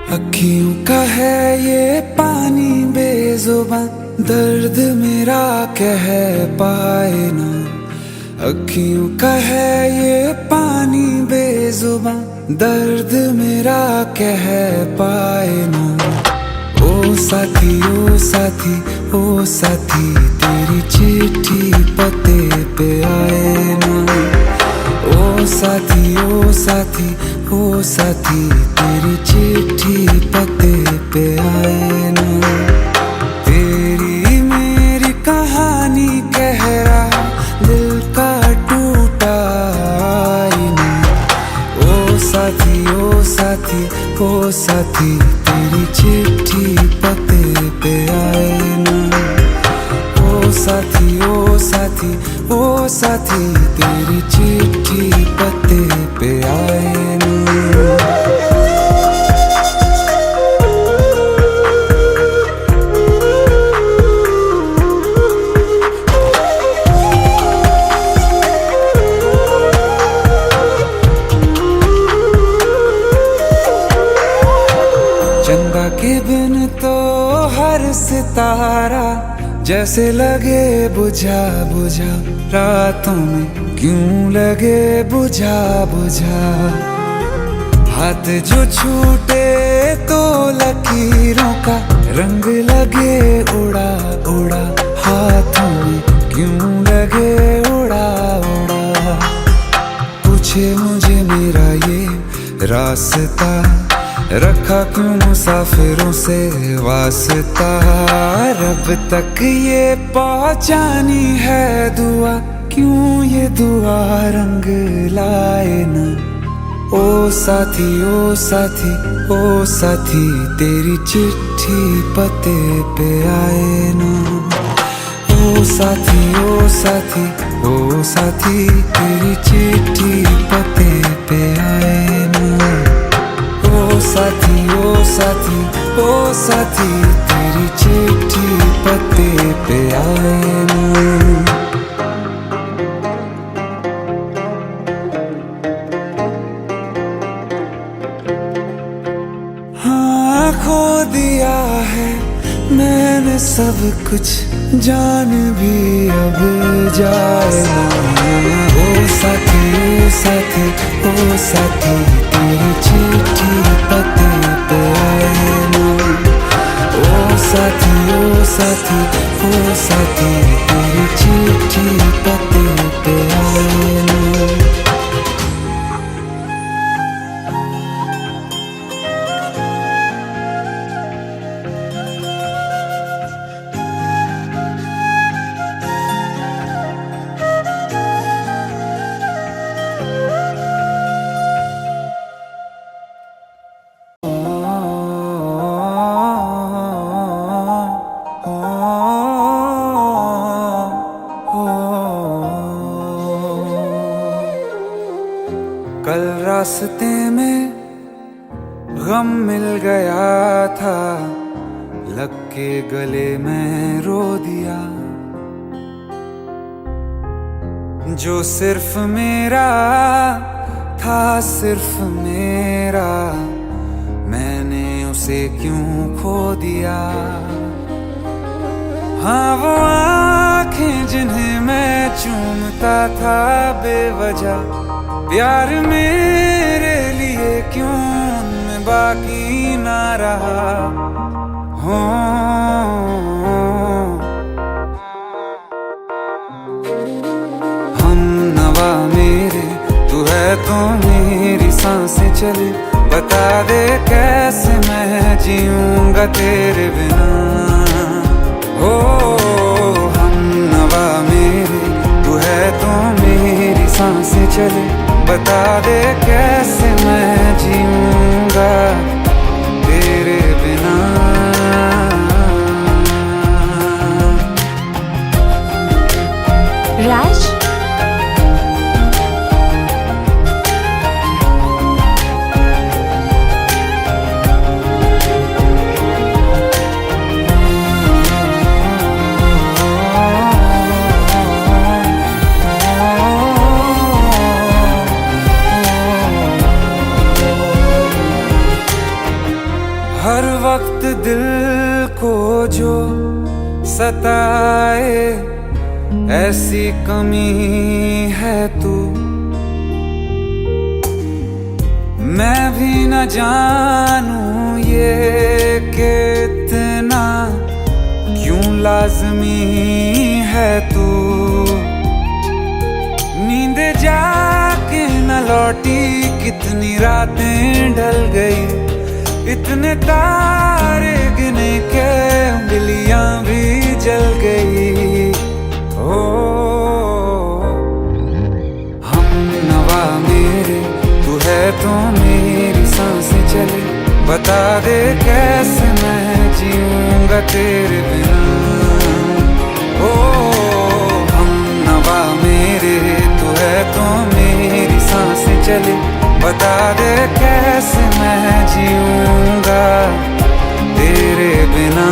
अखियों का है ये पानी बेजुबां, दर्द मेरा कह पाए ना। अखियों का है ये पानी बेजुबां, दर्द मेरा कह पाए ना। ओ साथी ओ साथी ओ साथी, तेरी चिट्ठी पते पे आए ना। ओ साथी ओ साथी ओ साथी, तेरी चिट्ठी पते पे आए ना। तेरी मेरी कहानी कह रहा दिल का टूटा आईना। ओ साथी ओ साथी ओ साथी, तेरी चिट्ठी पते पे आए ना। ओ साथी ओ साथी ओ साथी, तेरी चिट्ठी पते पे आए ना। चंदा के बिन तो हर सितारा जैसे लगे बुझा बुझा, रातों में क्यों लगे बुझा बुझा। हाथ जो छूटे तो लकीरों का रंग लगे उड़ा उड़ा, हाथों में क्यों लगे उड़ा उड़ा। पूछे मुझे मेरा ये रास्ता, रखा क्यों मुसाफिरों से वास्ता। रब तक ये पहुंचानी है दुआ, क्यों ये दुआ रंग लाए ना। ओ साथी ओ साथी ओ साथी, तेरी चिट्ठी पते पे आए ना। ओ साथी ओ साथी ओ साथी, तेरी चिट्ठी पते पे आए ना। ओ साथी ओ साथी ओ साथी, तेरी चिट्ठी पते पे आए ना। हाँ खो दिया है मैंने सब कुछ, जान भी अब जाए ना। ओ साथी ओ साथी ओ साथी, तेरी चिट्ठी पते पे आए ना। ओ साथी ओ साथी ओ साथी, तेरी चिट्ठी पते पे आए ना। कल रास्ते में गम मिल गया था, लग के गले में रो दिया। जो सिर्फ मेरा था सिर्फ मेरा, मैंने उसे क्यों खो दिया। हाँ वो आँखें जिन्हें मैं चूमता था बेवजह, प्यार मेरे लिए क्यों उनमें बाकी ना रहा। हो हम नवा मेरे, तू है तो मेरी सांसें चले। बता दे कैसे मैं जीऊंगा तेरे बिना। हो हम नवा मेरे, तू है तो मेरी सांसें चले। बता दे कैसे मैं जीऊंगा तेरे बिना। राज सताए, ऐसी कमी है तू। मैं भी न जानूं ये कि इतना क्यों लाज़मी है तू। नींद जाके न लौटी, कितनी रातें ढल गई, इतने तारे गिने के उंगलियां भी जल गई। ओ हम नवा मेरे, तू है तो मेरी सांसें चले, बता दे कैसे मैं जीऊंगा तेरे बिना। ओ हम नवा मेरे, तू है तो मेरी सांसें चले, बता दे कैसे मैं जीऊंगा तेरे बिना।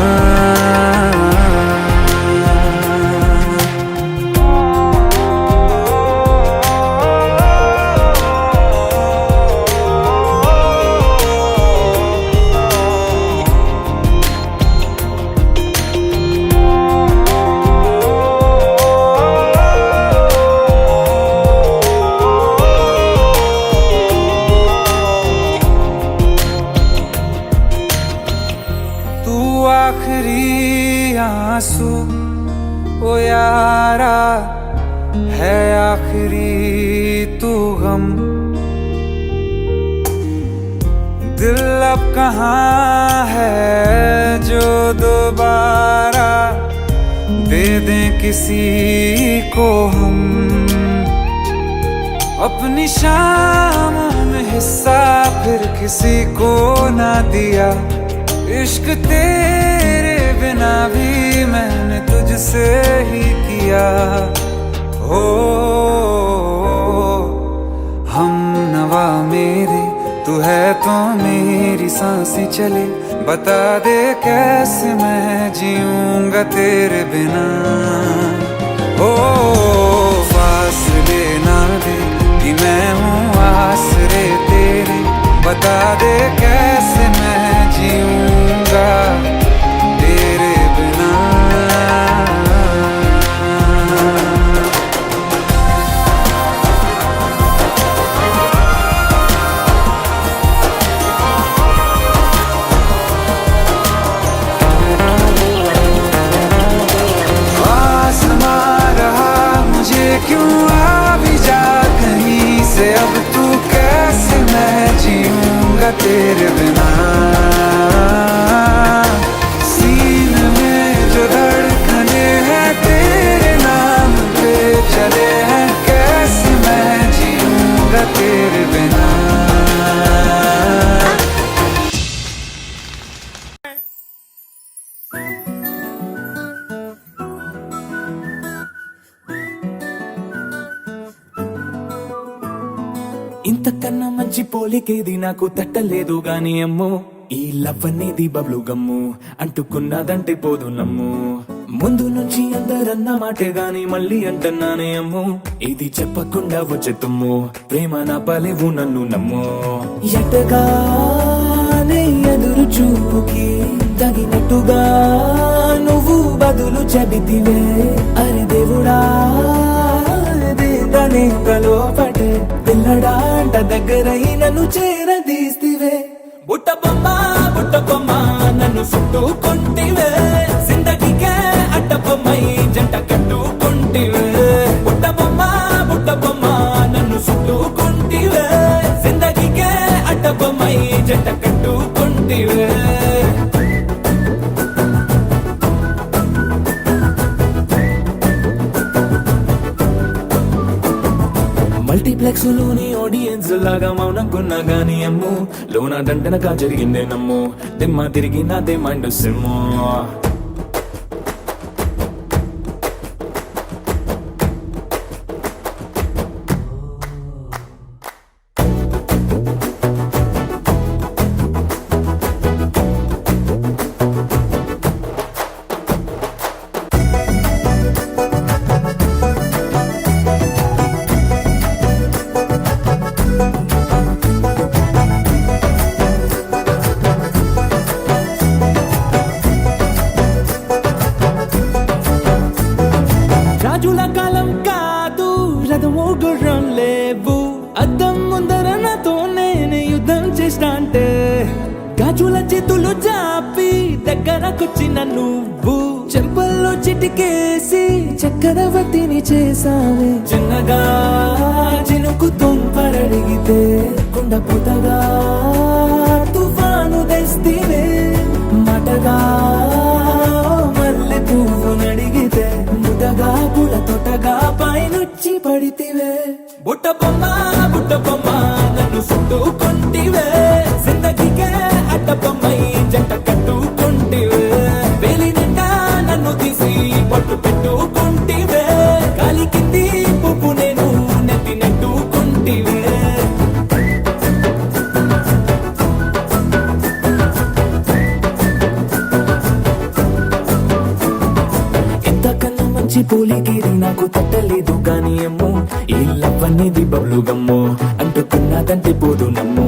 आखिरी आंसू ओ यारा है, आखिरी तू गम। दिल अब कहाँ है जो दोबारा दे दें किसी को हम। अपनी शामों में हिस्सा फिर किसी को ना दिया, इश्क तेरे बिना भी मैंने तुझसे ही किया। हो हम नवा मेरे, तू है तो मेरी सांसें चले, बता दे कैसे मैं जीऊंगा तेरे बिना। ओ फासले ना दे कि मैं हूँ आसरे तेरे, बता दे कैसे मैं जीऊंगा तेरे बिना। आसमां रहा मुझे क्यों, आ भी जा कहीं से अब तू, कैसे मैं जीऊंगा तेरे बिना। सीने में जो धड़कने हैं तेरे नाम पे चले हैं, कैसे मैं जीऊंगा तेरे बिना। ఇంతకన్నా మంచి పోలికేది నాకు తట్టలేదు గాని అమ్మో, ఈ లవ్ అనేది బబ్లు గమ్ము, అంటుకున్నదంటే పోదు నమ్ము. ముందు నుంచి అందరన్న మాటే గాని మళ్ళీ అంటున్నానే అమ్ము, ఇది చెప్పకుండా వచ్చే తుమ్ము, ప్రేమ నా పలేవు నన్ను నమ్ము. ఎటగానే ఎదురు చూపుకి తగినట్టుగా నువ్వు బదులు చెబితివే, అరే దేవుడా లోపటే పిల్లడాంట దగ్గరై నన్ను చేరదీస్తివే. బుట్ట బొమ్మ నన్ను చుట్టుకుంటివే, జిందగీకే అడ్డ బొమ్మై జంట కట్టుకుంటివే. బుట్ట బొమ్మ నన్ను చుట్టుకుంటివే, జిందగీకే అడ్డ బొమ్మై జంట కట్టుకుంటివే. మల్టీప్లెక్స్ లోని ఆడియన్స్ లాగా మౌనంకున్నా గానీ అమ్ము, లోన దండనగా జరిగిందే నమ్ము, దిమ్మ తిరిగి నాదే మైండ్ సిమ్ము. రాజుల కాలం కాదు, రథము గుర్రం లేవు, అద్దం ముందర నాతో నేను యుద్ధం చేస్తా అంటే గాజుల చేతులు జాపి దగ్గరకొచ్చిన నువ్వు చెంపల్లో చిటికేసి చక్రవర్తిని చేసావే. చిన్నగా చినుకు తుంపరడిగితే కుండ పుతగా తుఫాను తెస్తివే. మటగా మల్లె పువ్వు నడిగితే ముటగా పుల తొటగా పైనుచ్చి పడితివే. బుట్ట బొమ్మ నన్ను చుట్టుకుంటివే. జిందగీకే అడ్డ బొమ్మై జంట కట్టుకుంటివే. వేలి నిండా నన్ను తీసి పట్టు పెట్టుకుంటివే. గాలి కింది పువ్వు నేను నెత్తి నెట్టుకుంటివే. ఎంతకన్నా మంచి పోలికేది నాకు తట్టలేదు గాని అమ్మో, ఈ లవ్ అనేది బబ్లు గమ్ము, అంటుకున్నదంటే పోదు నమ్ము.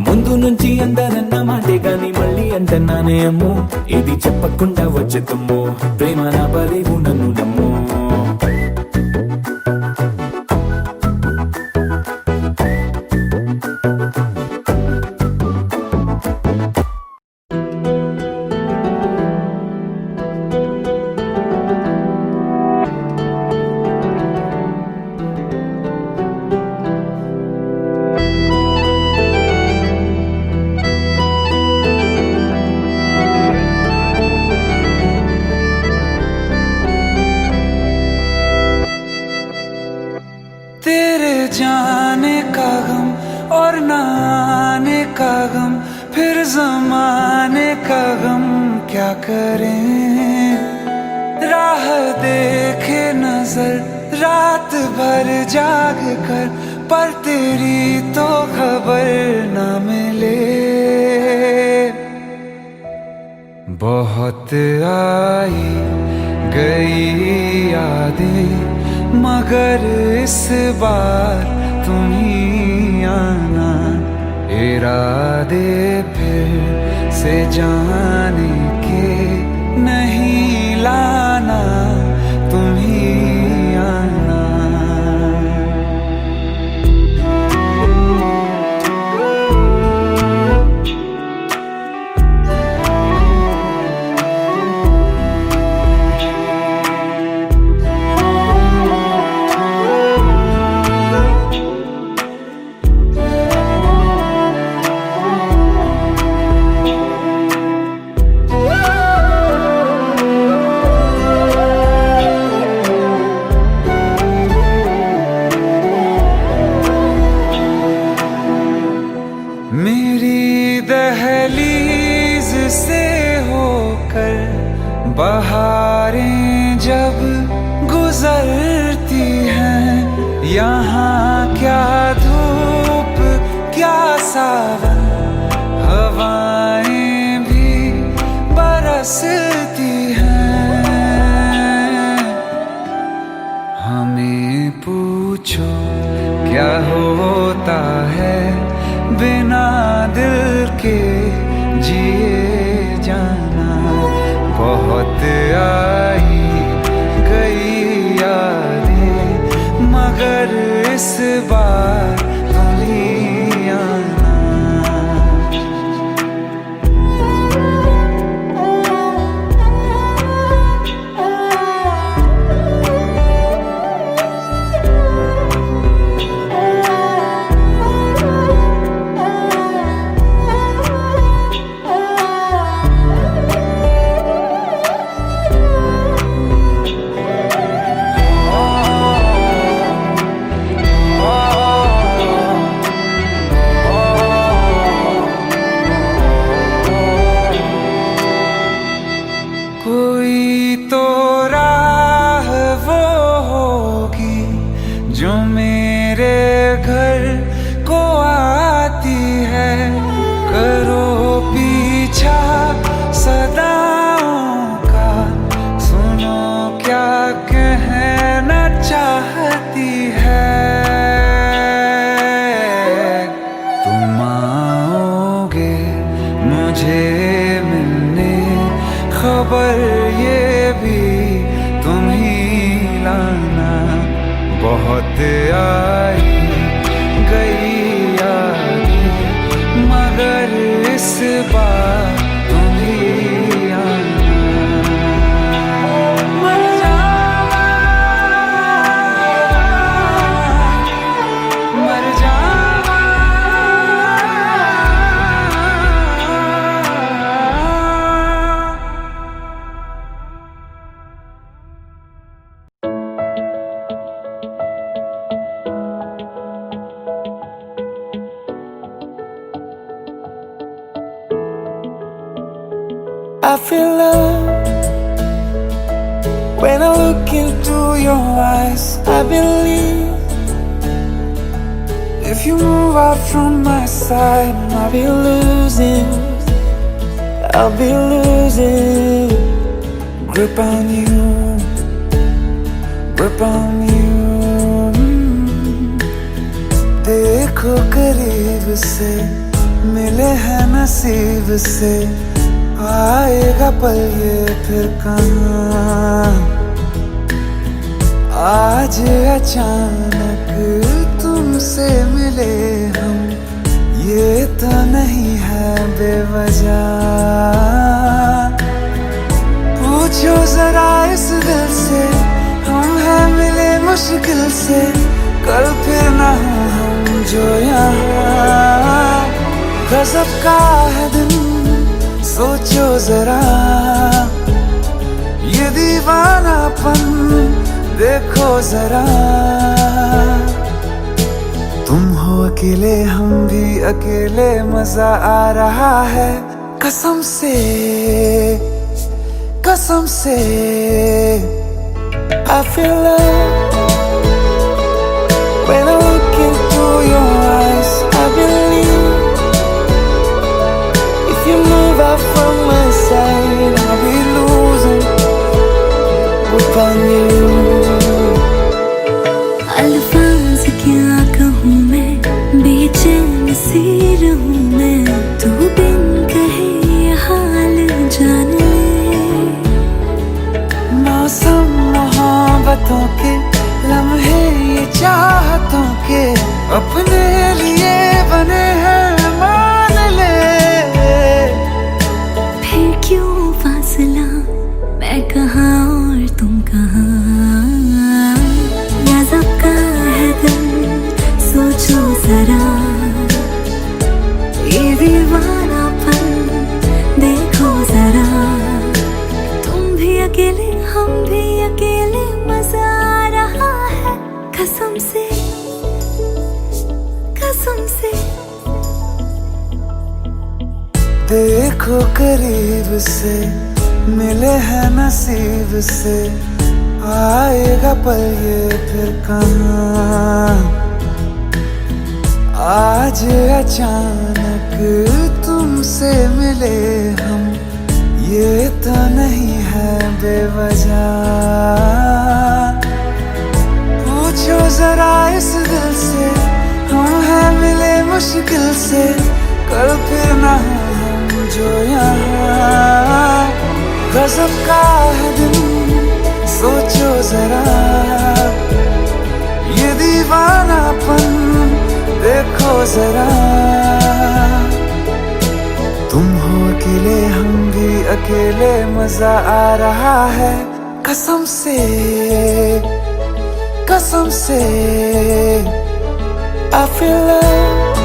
ముందు నుంచి అందరన్న మాటే గాని మళ్ళీ అంటన్నానే అమ్ము, ఇది చెప్పకుండా వచ్చే తుమ్ము, ప్రేమ నా బలేవు నన్ను నమ్ము. तेरे जाने का गम और न आने का गम, फिर जमाने का गम क्या करें। राह देखे नजर रात भर जाग कर, पर तेरी तो खबर न मिले। बहुत आई गई यादें, मगर इस बार तुम ही आना। इरादे फिर से जाने के नहीं लाना, तुम ही आना। मेरी दहलीज से होकर बहारें जब गुजरती हैं, यहाँ क्या धूप क्या सावन, हवाएं भी बरसती हैं। हमें पूछो क्या होता है बिना दिल के जिए जाना। बहुत आई गई यादें, मगर इस बार तुम ही आना। feel love when I look into your eyes. I believe if you move out from my side, I'll be losing. I'll be losing grip on you, grip on you. देखो करीब से मिले हैं नसीब से, आएगा पल ये फिर कहाँ। आज अचानक तुमसे मिले हम, ये तो नहीं है बेवजह। पूछो जरा इस दिल से, हम हैं मिले मुश्किल से, कल फिर ना हो हम जो यहाँ। गजब का है दिन सोचो जरा, ये दीवानापन देखो जरा। तुम हो अकेले हम भी अकेले, मजा आ रहा है कसम से, कसम से। I feel love when I look into your eyes. I believe if you move out from my side, I'll be losing grip on you. अल्फाज क्या कहूँ मैं, बेचैन सी रहूँ मैं, तू बिन कहे ये हाल जान ले। मौसम मोहब्बतों के लम्हे ये चाहतों के, अपने लिए बने हैं मान ले। फिर क्यों फासला, मैं कहाँ और तुम कहाँ। गजब का है दिल सोचो जरा, ये दीवानापन देखो जरा। तुम भी अकेले हम भी अकेले, मजा आ रहा है कसम से, कसम से। देखो करीब से मिले हैं नसीब से, आएगा पल ये फिर कहाँ। आज अचानक तुमसे मिले हम, ये तो नहीं है बेवजह। पूछो जरा इस दिल से, हम हैं मिले मुश्किल से, कल फिर ना हो हम जो यहाँ। गजब का है दिन सोचो जरा, ये दीवानापन देखो जरा। तुम हो अकेले हम भी अकेले, मजा आ रहा है कसम से, कसम से। I feel love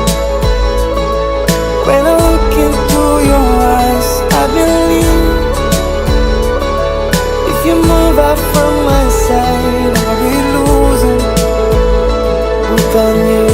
when I look into your eyes. I believe if you move out from my side, I'll be losing grip on you.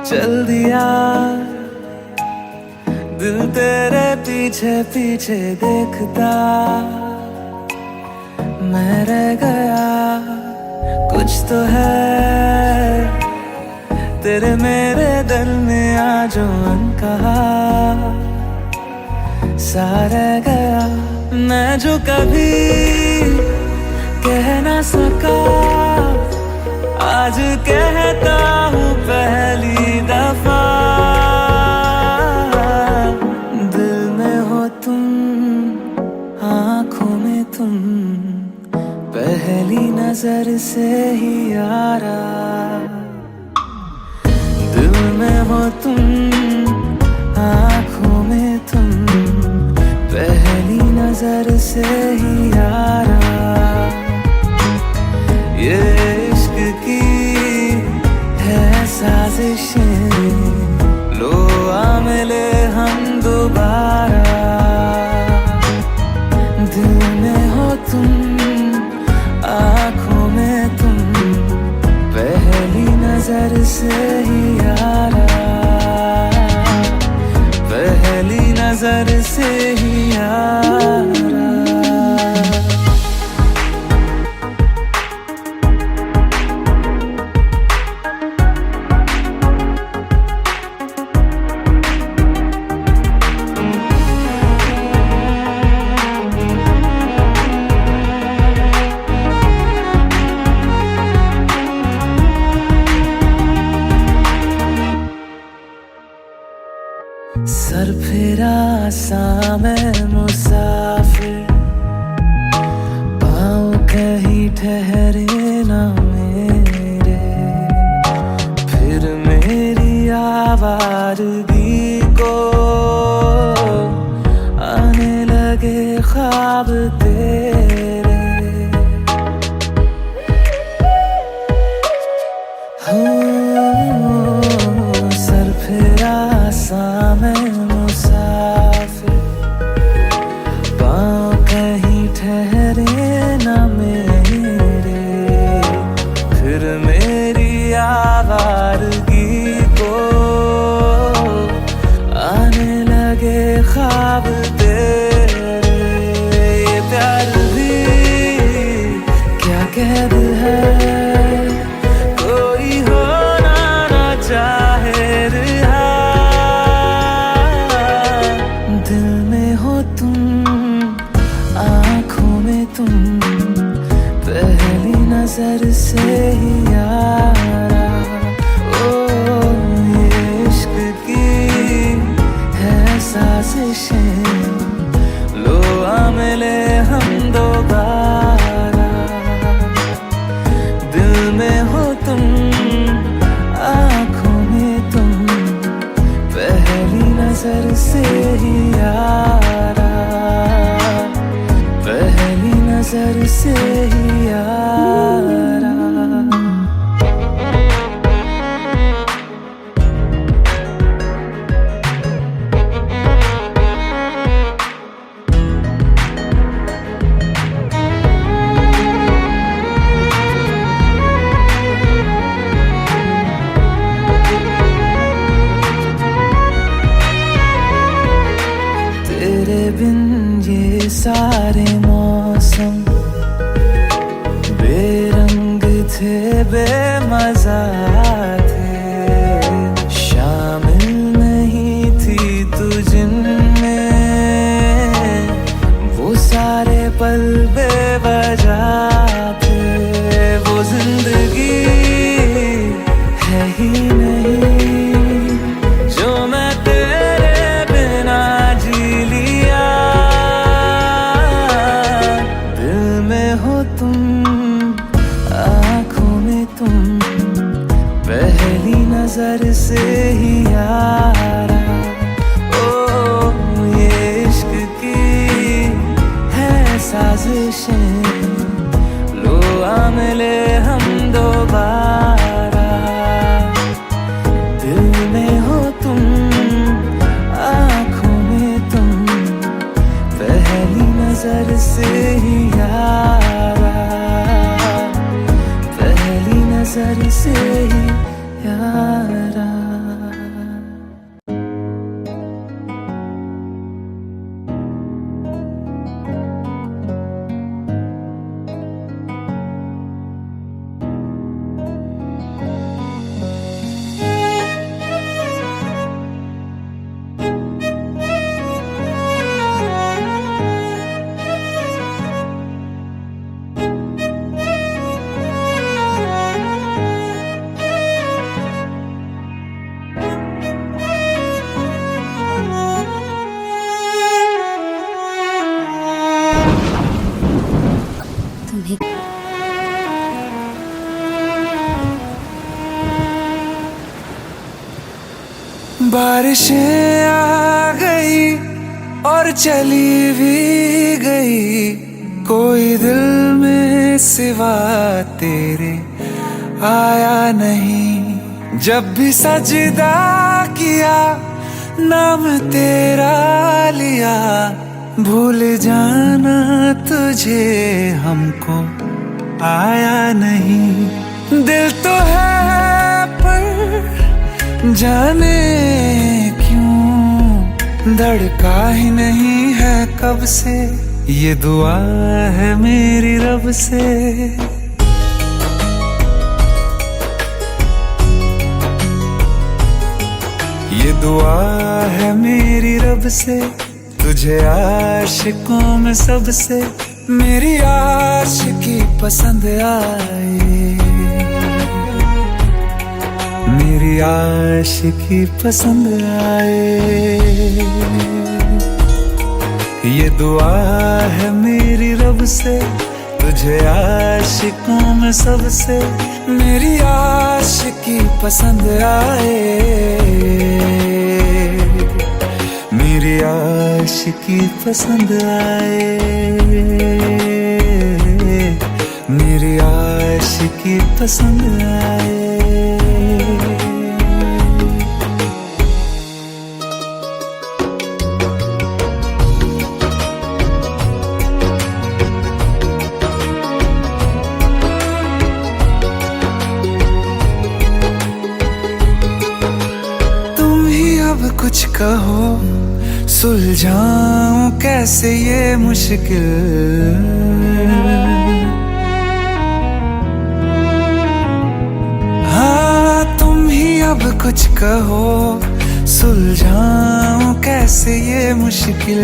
चल दिया दिल तेरे पीछे पीछे देखता, मैं रह गया कुछ तो है तेरे मेरे दरमिया जो अनकहा। सा रह गया मैं जो कभी कह ना सका, आज कहता हूँ पहली दफा। दिल में हो तुम, आँखों में तुम, पहली नजर से ही यारा। दिल में हो तुम, आँखों में तुम, पहली नजर से ही यारा। से ही यारा, पहली नजर से ही यारा। सर फिरा सा मैं मुसाफिर, पाँव कहीं ठहरे ना मेरे, फिर मेरी आवारगी को आने लगे ख्वाब तेरे। सर फिरा सा मैं मुसाफिर, पाँव कहीं ठहरे ना मेरे, फिर मेरी आवारगी को आने लगे ख्वाब तेरे। ये प्यार भी क्या कैद है, कोई होना ना चाहे रिहा, दिल में हो तुम, आँखों में तुम, पहली नजर से ही यारा। ओ ये इश्क की है साजिशें, लो आ मिले हम दोबारा, दिल में हो तुम, आँखों में तुम, पहली नजर से ही यारा, पहली नजर से ही यारा। तेरे बिन ये सारे मौसम बेरंग थे, बेमजा थे, शामिल नहीं थी तू जिनमें, वो सारे पल बेवजह थे। वो जिंदगी है ही नहीं जो मैं तेरे बिना जी लिया, दिल में हो तुम, आँखों में तुम, पहली नजर से ही यारा। ओ ये इश्क की है साजिशें, लो आ मिले हम दोबारा, दिल में हो तुम, आँखों में तुम, पहली नजर से ही यारा, पहली नजर से ही यारा। बारिशें आ गई और चली भी गई, कोई दिल में सिवा तेरे आया नहीं। जब भी सजदा किया नाम तेरा लिया, भूल जाना तुझे हमको आया नहीं। दिल तो है पर जाने क्यों धड़का ही नहीं है कब से, ये दुआ है मेरी रब से। ये दुआ है मेरी रब से, तुझे आशिकों में सबसे मेरी आशिकी पसंद आए, मेरी आशिकी पसंद आए। ये दुआ है मेरी रब से, तुझे आशिकों में सबसे मेरी आशिकी पसंद आए, मेरी आशिकी पसंद आए, मेरी आशिकी पसंद आए। कुछ कहो सुलझाऊं कैसे ये मुश्किल, हाँ तुम ही अब कुछ कहो सुलझाऊं कैसे ये मुश्किल।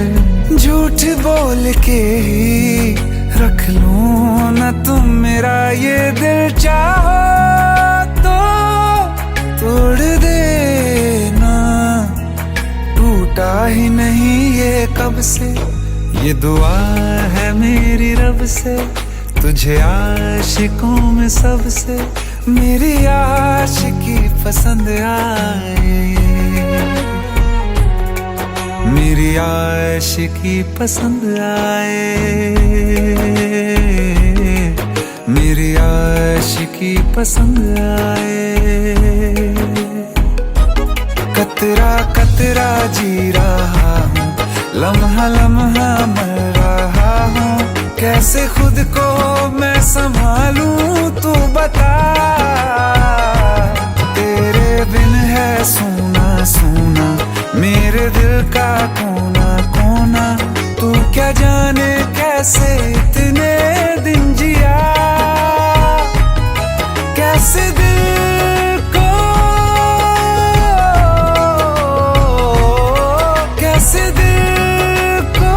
झूठ बोल के ही रख लूं ना तुम मेरा ये दिल, चाहो तो तोड़ देना, टूटा ही नहीं ये कब से। ये दुआ है मेरी रब से, तुझे आशिकों में सबसे मेरी आशिकी पसंद आए, मेरी आशिकी पसंद आए, मेरी आशिकी पसंद आए। कतरा कतरा जी रहा हूँ, लम्हा लम्हा मर रहा हूँ, कैसे खुद को मैं संभालूं तू बता। तेरे बिन है सूना सूना मेरे दिल का कोना कोना, तू क्या जाने कैसे इतने दिन जिया, कैसे दिल को कैसे दिल को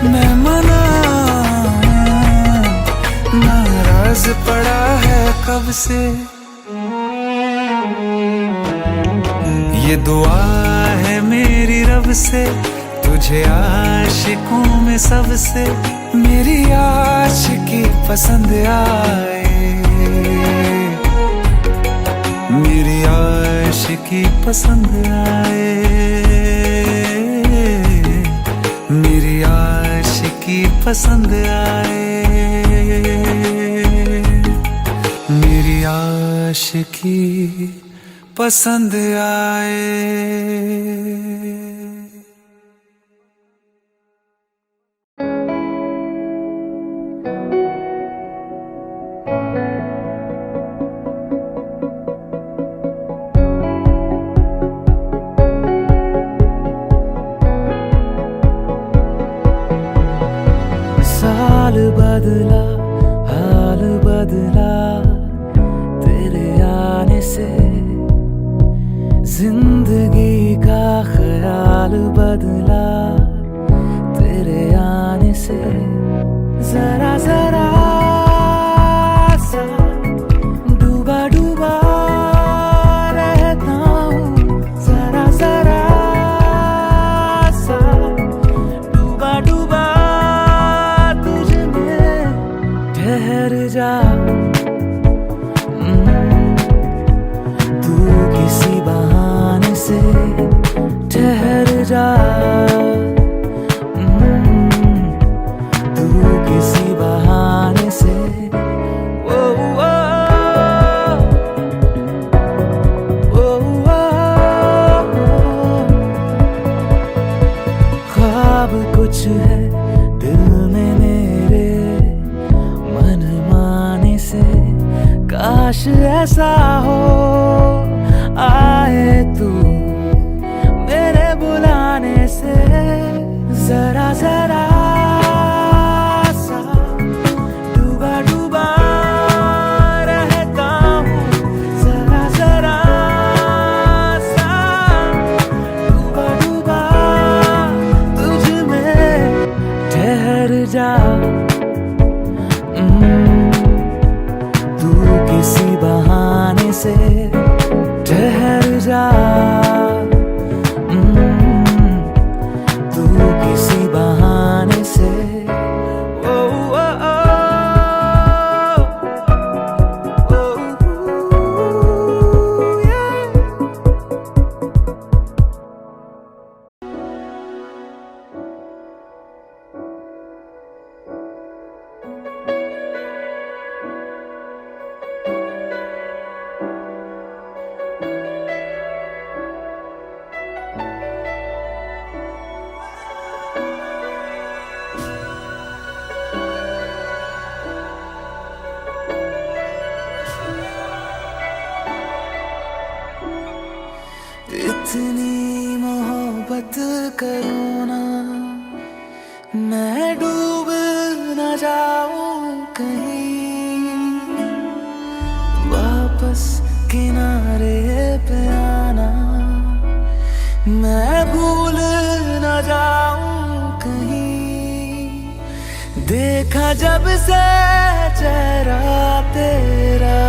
मैं मनाऊं, नाराज पड़ा है कब से। ये दुआ है मेरी रब से, तुझे आशिकों में सबसे मेरी आशिकी पसंद आए, मेरी आशिकी पसंद आए, मेरी आशिकी पसंद आए, मेरी आशिकी पसंद आए। साल बदला हाल बदला तेरे आने से, जिंदगी का ख्याल बदला तेरे आने से। जरा जरा सा डूबा डूबा रहता हूँ, जरा जरा सा डूबा डूबा तुझ में। ठहर जा तू किसी बहाने से, ठहर जा तू किसी बहाने से। ओ ओ ओ ख्वाब कुछ है दिल में मेरे, मन माने से काश ऐसा हो आए जा तू किसी बहाने से। ओ, ओ, ओ, ओ, yeah. इतनी मोहब्बत करूँ ना मैं डूब न जाऊं कहीं, वापस किनारे पे आना मैं भूल न जाऊं कहीं। देखा जब से चेहरा तेरा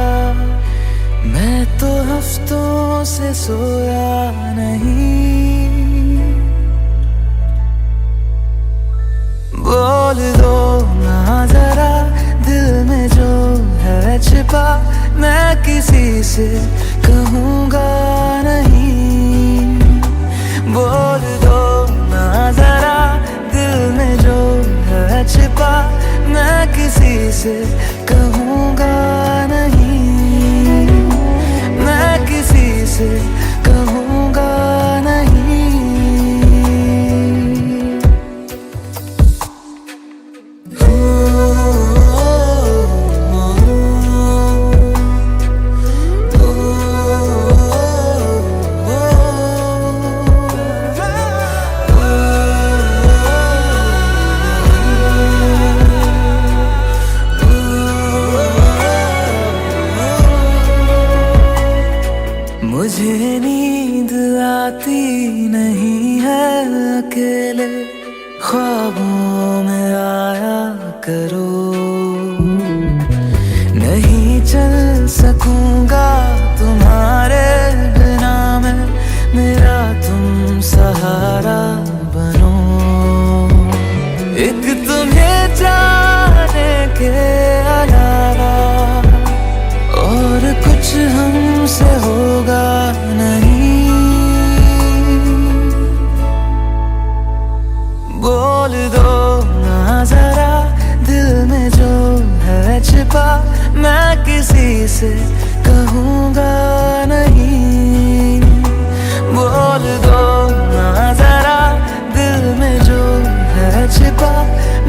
मैं तो हफ्तों से सोया नहीं। बोल दो ना जरा दिल में जो है छिपा, मैं किसी से कहूँगा नहीं। बोल दो ना जरा दिल में जो है छिपा, मैं किसी से कहूँगा नहीं। मैं किसी से कहूँगा नहीं। मुझे नींद आती नहीं है अकेले, ख्वाबों में आया करो। नहीं चल सकूंगा तुम्हारे बिना मैं, मेरा तुम सहारा बनो। एक तुम्हें जाने के अलावा और कुछ हमसे होगा नहीं। बोल दो ना जरा दिल में जो है छिपा, मैं किसी से कहूँगा नहीं। बोल दो ना जरा दिल में जो है छिपा,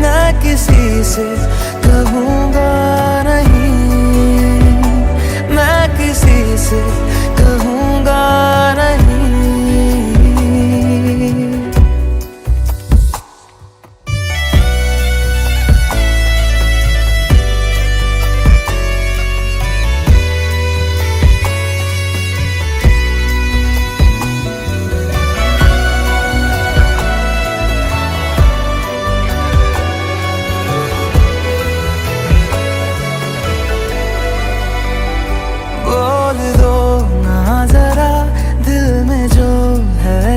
मैं किसी से कहूँगा नहीं। मैं किसी से कहूँगा नहीं।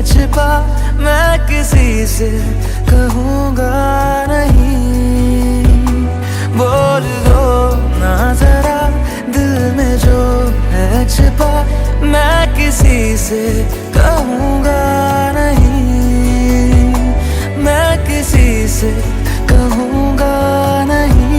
छिपा मैं किसी से कहूँगा नहीं। बोल दो ना जरा दिल में जो है छिपा, मैं किसी से कहूँगा नहीं। मैं किसी से कहूँगा नहीं।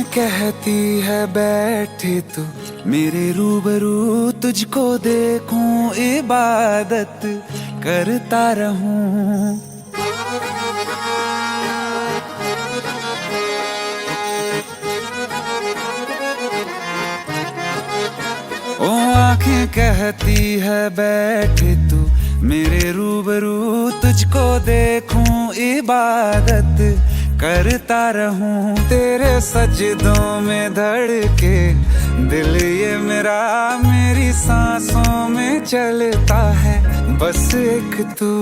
कहती है बैठे तू मेरे रूबरू, तुझको देखूं इबादत करता रहूं। आंखें कहती है बैठे तू मेरे रूबरू, तुझको देखूं इबादत करता रहूं तेरे सजदों में धड़के दिल ये मेरा, मेरी सांसों में चलता है बस एक तू।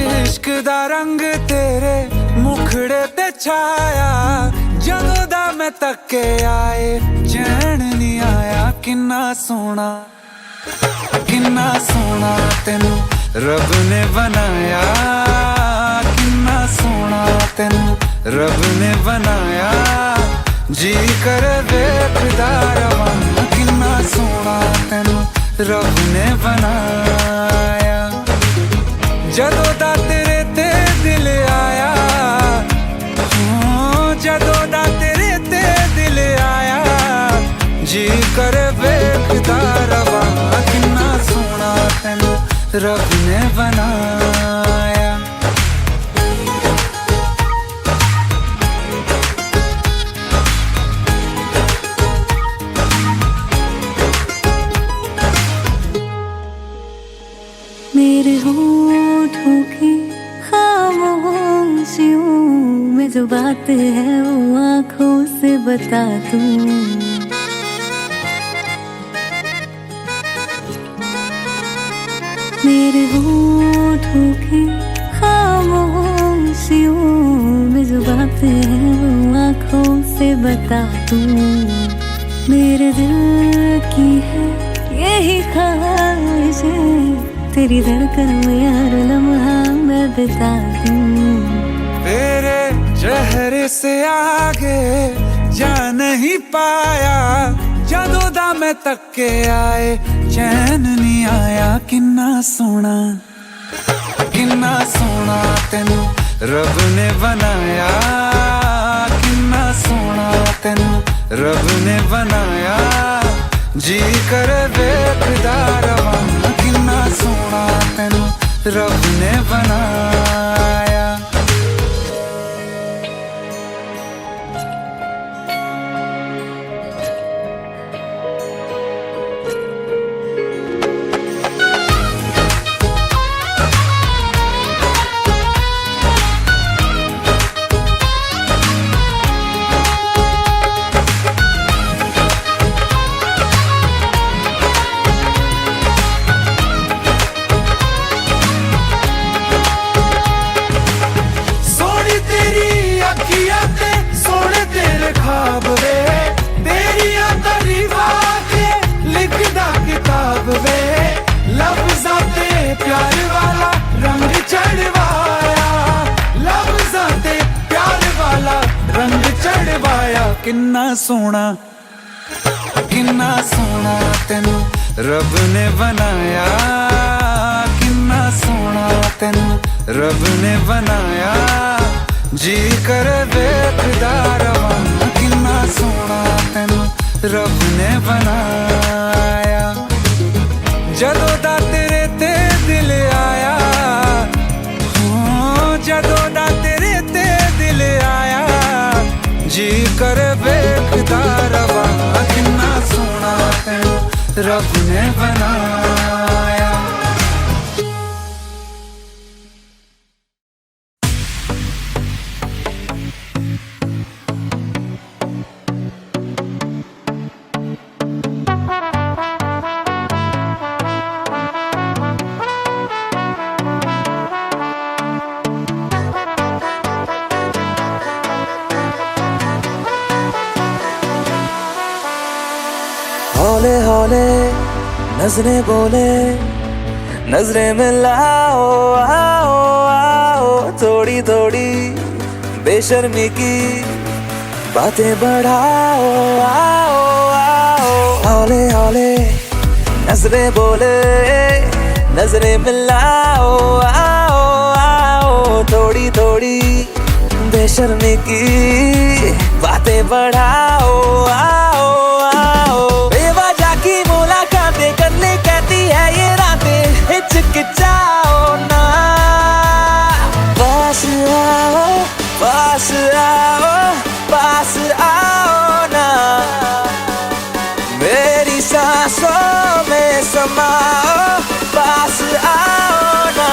इश्क दा रंग तेरे मुखड़े ते छाया, जदों दा मैं तके आए चैन नहीं आया। किन्ना सोना तेनू रब ने बनाया, किन्ना सोना तेनू रब ने बनाया। जी कर वेखदा रवां, किन्ना सोना तेनू रब ने बनाया। जदों दा तेरे ते दिल आया, जदों दा तेरे ते दिल आया। जी कर वेखदा रवां, किन्ना सोना तेनू रब ने बनाया। मेरे होठों की खामोशियों में जो बात है वो आंखों से बता दूं। मेरे होठों की खामोशियों में जो बात है वो आंखों से बता दूं। मेरे दिल की है यही ख्वाहिश है, तेरी धड़कन में हर लम्हा मैं बिता दूं। तेरे चेहरे से आगे जा नहीं पाया, जदों दा मैं तके आए चैन नहीं आया। किन्ना सोना तेनू रब ने बनाया, किन्ना सोना तेनू रब ने बनाया। जी कर वेखदा रवां, किन्ना सोना तेनू रब ने बनाया। सोने तेरे ख्वाब वे, तेरिया तारीफां के लिखदा किताब वे। लफ्ज़ां ते प्यार वाला रंग चढ़वाया, लफ्ज़ां ते प्यार वाला रंग चढ़वाया। किन्ना सोना तेनू रब ने बनाया, किन्ना सोना तेनू रब ने बनाया। जी कर वेखदा रवां, किन्ना सोना तेनू रब ने बनाया। जदों दा तेरे ते दिल आया, जदों दा तेरे ते दिल आया। जी कर वेखदा रवां, किन्ना सोना तेनू रब ने बनाया। हौले हौले नजरें बोले, नजरें मिलाओ आओ आओ। थोड़ी थोड़ी बेशर्मी की बातें बढ़ाओ आओ आओ। हौले हौले नजरें बोले, नजरें मिलाओ आओ आओ। थोड़ी थोड़ी बेशर्मी की बातें बढ़ाओ आओ आओ। बेवजह की मुलाकातें करने कहती है ये रातें, हिचकिचाओ ना। पास आओ पास आओ पास आओ ना। मेरी सांसों समाओ, पास आओ ना।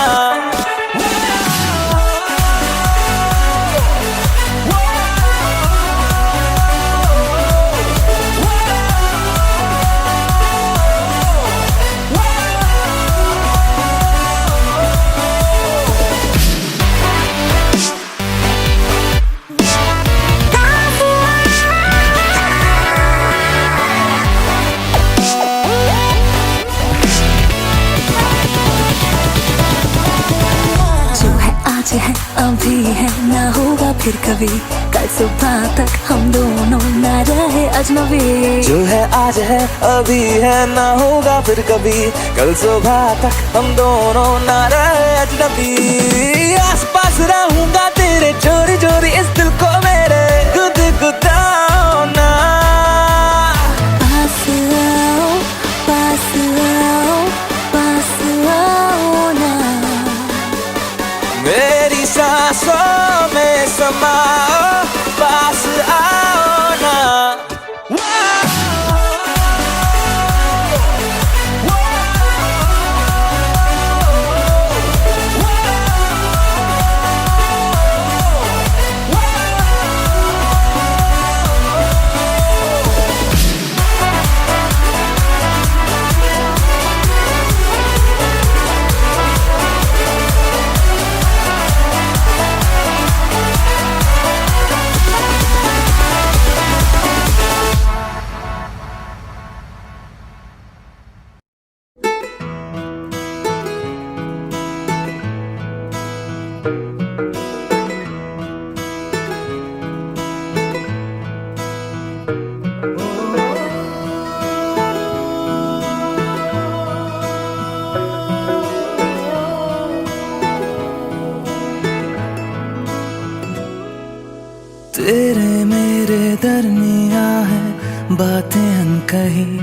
है अभी है ना होगा फिर कभी, कल सुबह तक हम दोनों ना रहे अजनबी। जो है आज है अभी है ना होगा फिर कभी, कल सुबह तक हम दोनों ना रहे अजनबी। आस पास रहूंगा तेरे चोरी चोरी इस दिल को मेरे गुदगुदाओ ना। पास आओ, पास आओ, पास आओ ना। मेरी सांसों में समाओ, पास आओ ना। तेरे मेरे दरमिया है बातें अनकही,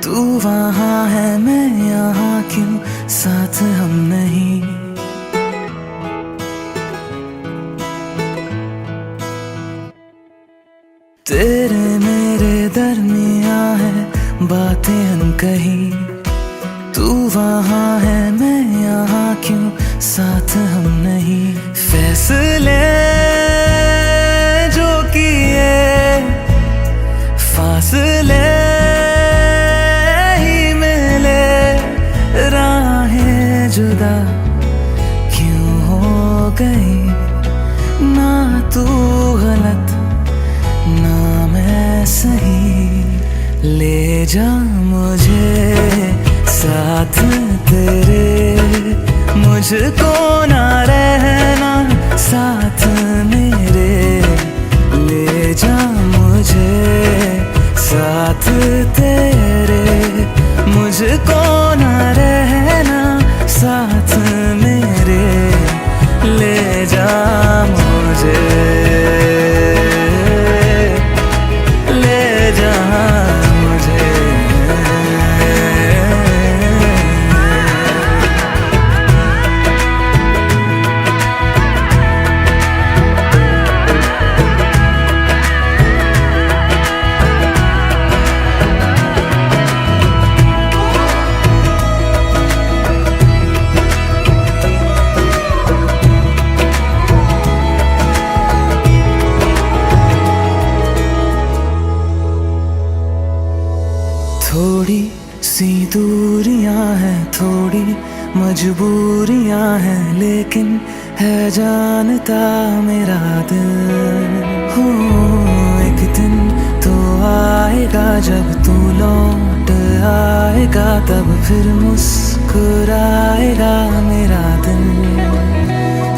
तू वहाँ है मैं यहाँ क्यों साथ हम नहीं। तेरे मेरे दरमिया है बातें अनकही, तू वहाँ है मैं यहाँ क्यों साथ हम नहीं। फैसले जो किए फासले ही मिले, राहें जुदा क्यों हो गई। ना तू गलत ना मैं सही, ले जा मुझे साथ तेरे, मुझको ना रहना साथ मेरे। ले जा मुझे साथ तेरे, मुझको ना रहना साथ मेरे। ले जा मुझे, ले जा मुझे। थोड़ी सी दूरियां हैं, थोड़ी मजबूरियां हैं, लेकिन है जानता मेरा दिल। हो एक दिन तो आएगा जब तू लौट आएगा, तब फिर मुस्कुराएगा मेरा दिल।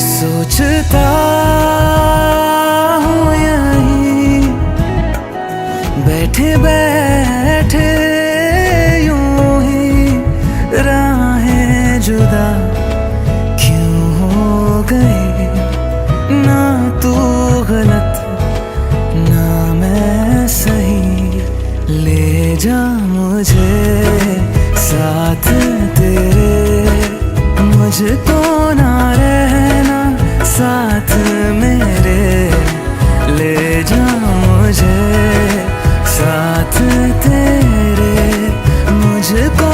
सोचता हूँ यहीं बैठे बैठे जुदा क्यों हो गए। ना तू गलत ना मैं सही, ले जा मुझे साथ तेरे, मुझको ना रहना साथ मेरे। ले जा मुझे साथ तेरे, मुझको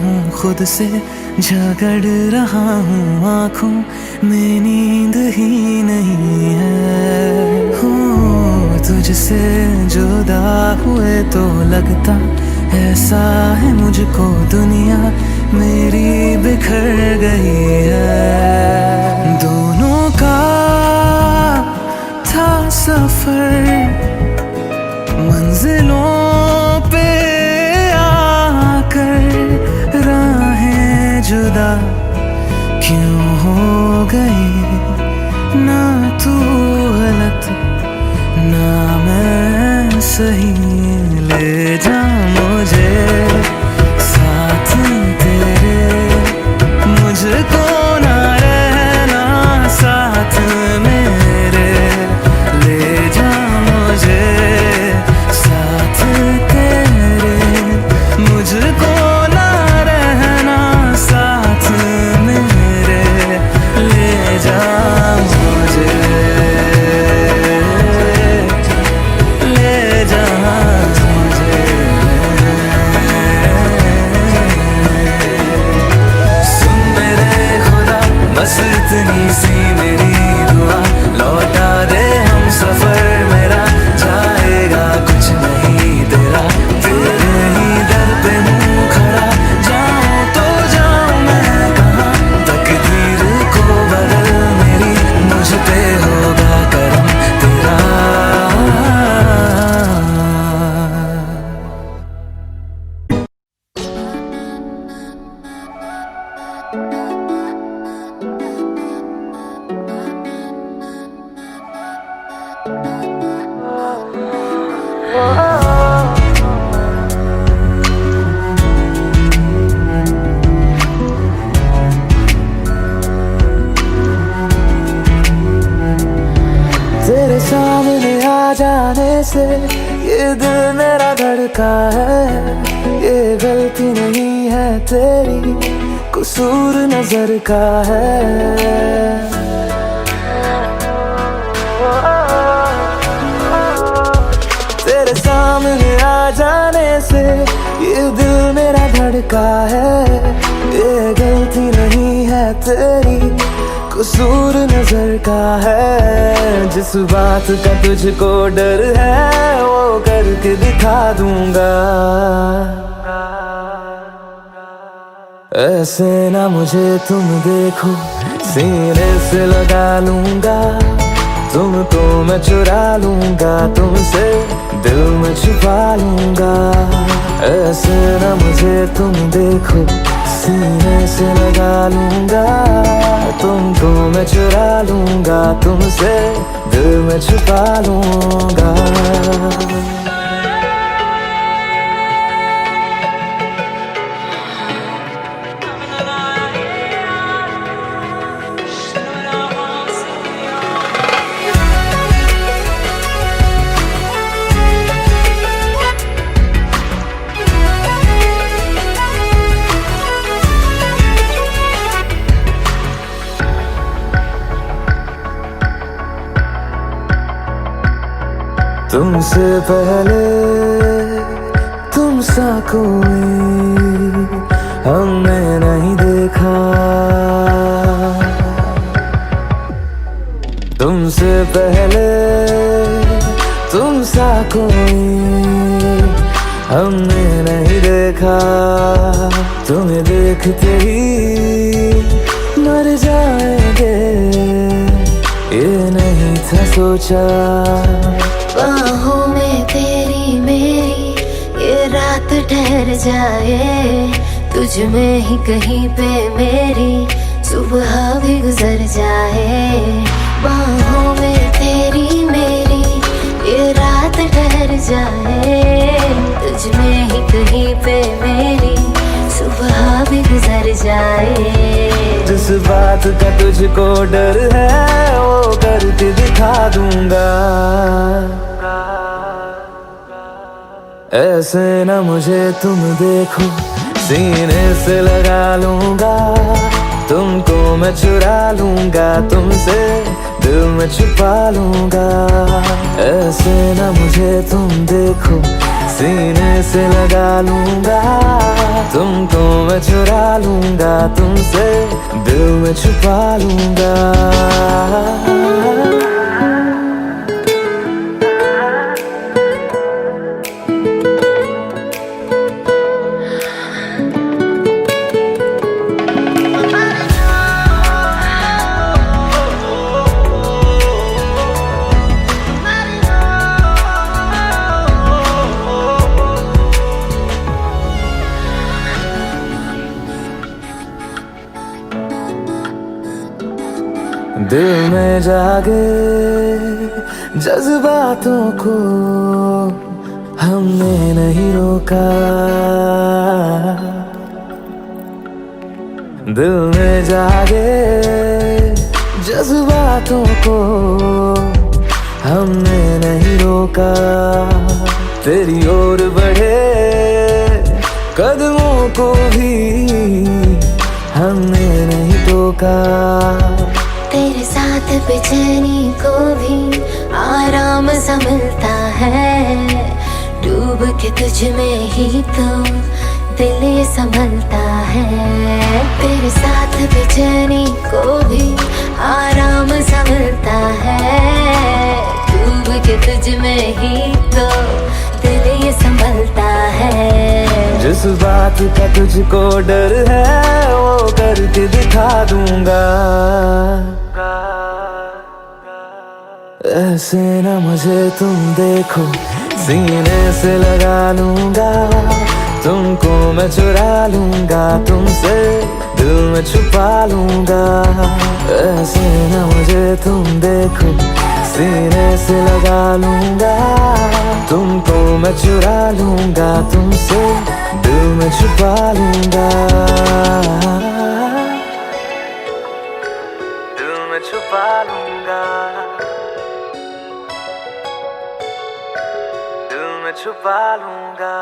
हूँ खुद से, झगड़ रहा हूँ आँखों में नींद ही नहीं है। हो तुझसे जुदा हुए तो लगता ऐसा है मुझको दुनिया मेरी बिखर गई है। दोनों का था सफर, मंजिलों पे आकर राहें जुदा क्यों हो गई। ना तू गलत ना मैं सही, ले जा मुझे साथ तेरे, मुझको ना रहना साथ मेरे। ले जा मुझे साथ तेरे, मुझको ना रहना साथ मेरे। ले जा मुझे, ले जा मुझे। सुन मेरे खुदा बस इतनी सी मेरी दुआ, लौटा दे हम सफर मेरा, जाएगा कुछ नहीं तेरा। तेरे ही दर पे हूँ खड़ा, जाऊँ तो जाऊँ मैं कहाँ। तकदीर को बदल मेरी, मुझ पे होगा करम तेरा। तेरे सामने आ जाने से ये दिल मेरा धड़का है। ये गलती नहीं है तेरी, कसूर नजर का है। तेरे सामने आ जाने से ये दिल मेरा धड़का है। ये गलती नहीं है तेरी, कसूर नजर का है। जिस बात का तुझको डर है वो करके दिखा दूंगा। ऐसे ना मुझे तुम देखो, सीने से लगा लूंगा। तुमको मैं चुरा लूंगा, तुमसे दिल में छुपा लूंगा। ऐसे ना मुझे तुम देखो, सीने से लगा लूंगा। तुमको मैं चुरा लूंगा, तुमसे दिल में छुपा लूंगा। तुमसे पहले तुम सा कोई हमने नहीं देखा। तुमसे पहले तुम सा कोई हमने नहीं देखा। तुम्हें देखते ही मर जाएंगे, ये नहीं था सोचा। बाहों में तेरी मेरी ये रात ठहर जाए, तुझ में ही कहीं पे मेरी सुबह भी गुजर जाए। बाहों में तेरी मेरी ये रात ठहर जाए, तुझ में ही कहीं पे मेरी सुबह भी गुजर जाए। जिस बात का तुझको डर है वो करके दिखा दूंगा। ऐसे ना मुझे तुम देखो, सीने से लगा लूंगा। तुमको मैं चुरा लूंगा, तुमसे दिल में छुपा लूंगा। ऐसे ना मुझे तुम देखो, सीने से लगा लूंगा, तुमको मैं चुरा लूंगा, तुमसे दिल में छुपा लूंगा। दिल में जागे जज्बातों को हमने नहीं रोका, दिल में जागे जज्बातों को हमने नहीं रोका। तेरी ओर बढ़े कदमों को भी हमने नहीं टोका। तेरे साथ बेचैनी को भी आराम सा मिलता है, डूब के तुझ में ही तो दिल ये संभलता है। तेरे साथ बेचैनी को भी आराम सा मिलता है, डूब के तुझ में ही तो दिल ये संभलता है। जिस बात का तुझको डर है वो करके दिखा दूंगा। ऐसे न मुझे तुम देखो, सीने से लगा लूंगा, तुमको मैं चुरा लूंगा, तुमसे दिल में छुपा लूंगा। ऐसे न मुझे तुम देखो, सीने से लगा लूंगा, तुमको मैं चुरा लूंगा, तुमसे दिल में छुपा लूंगा, दिल में छुपा लूंगा, दिल में छुपा लूंगा।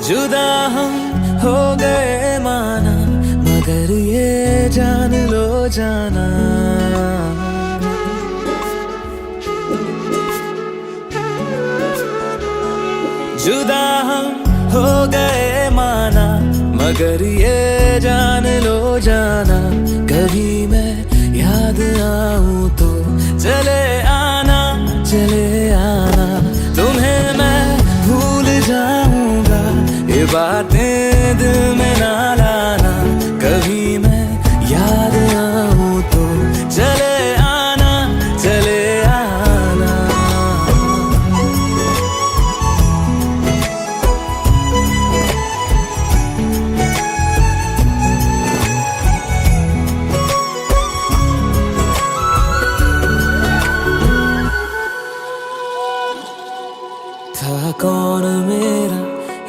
जुदा हम हो गए माना, मगर ये जान लो जाना, जुदा हम हो गए माना, मगर ये जान लो जाना, कभी मैं याद आऊं तो चले आना, चले आना, तुम्हें मैं भूल जाऊंगा, ये बातें दिल में ना लाना, कभी मैं याद आऊं तो चले आना, चले आना। था कौन मेरा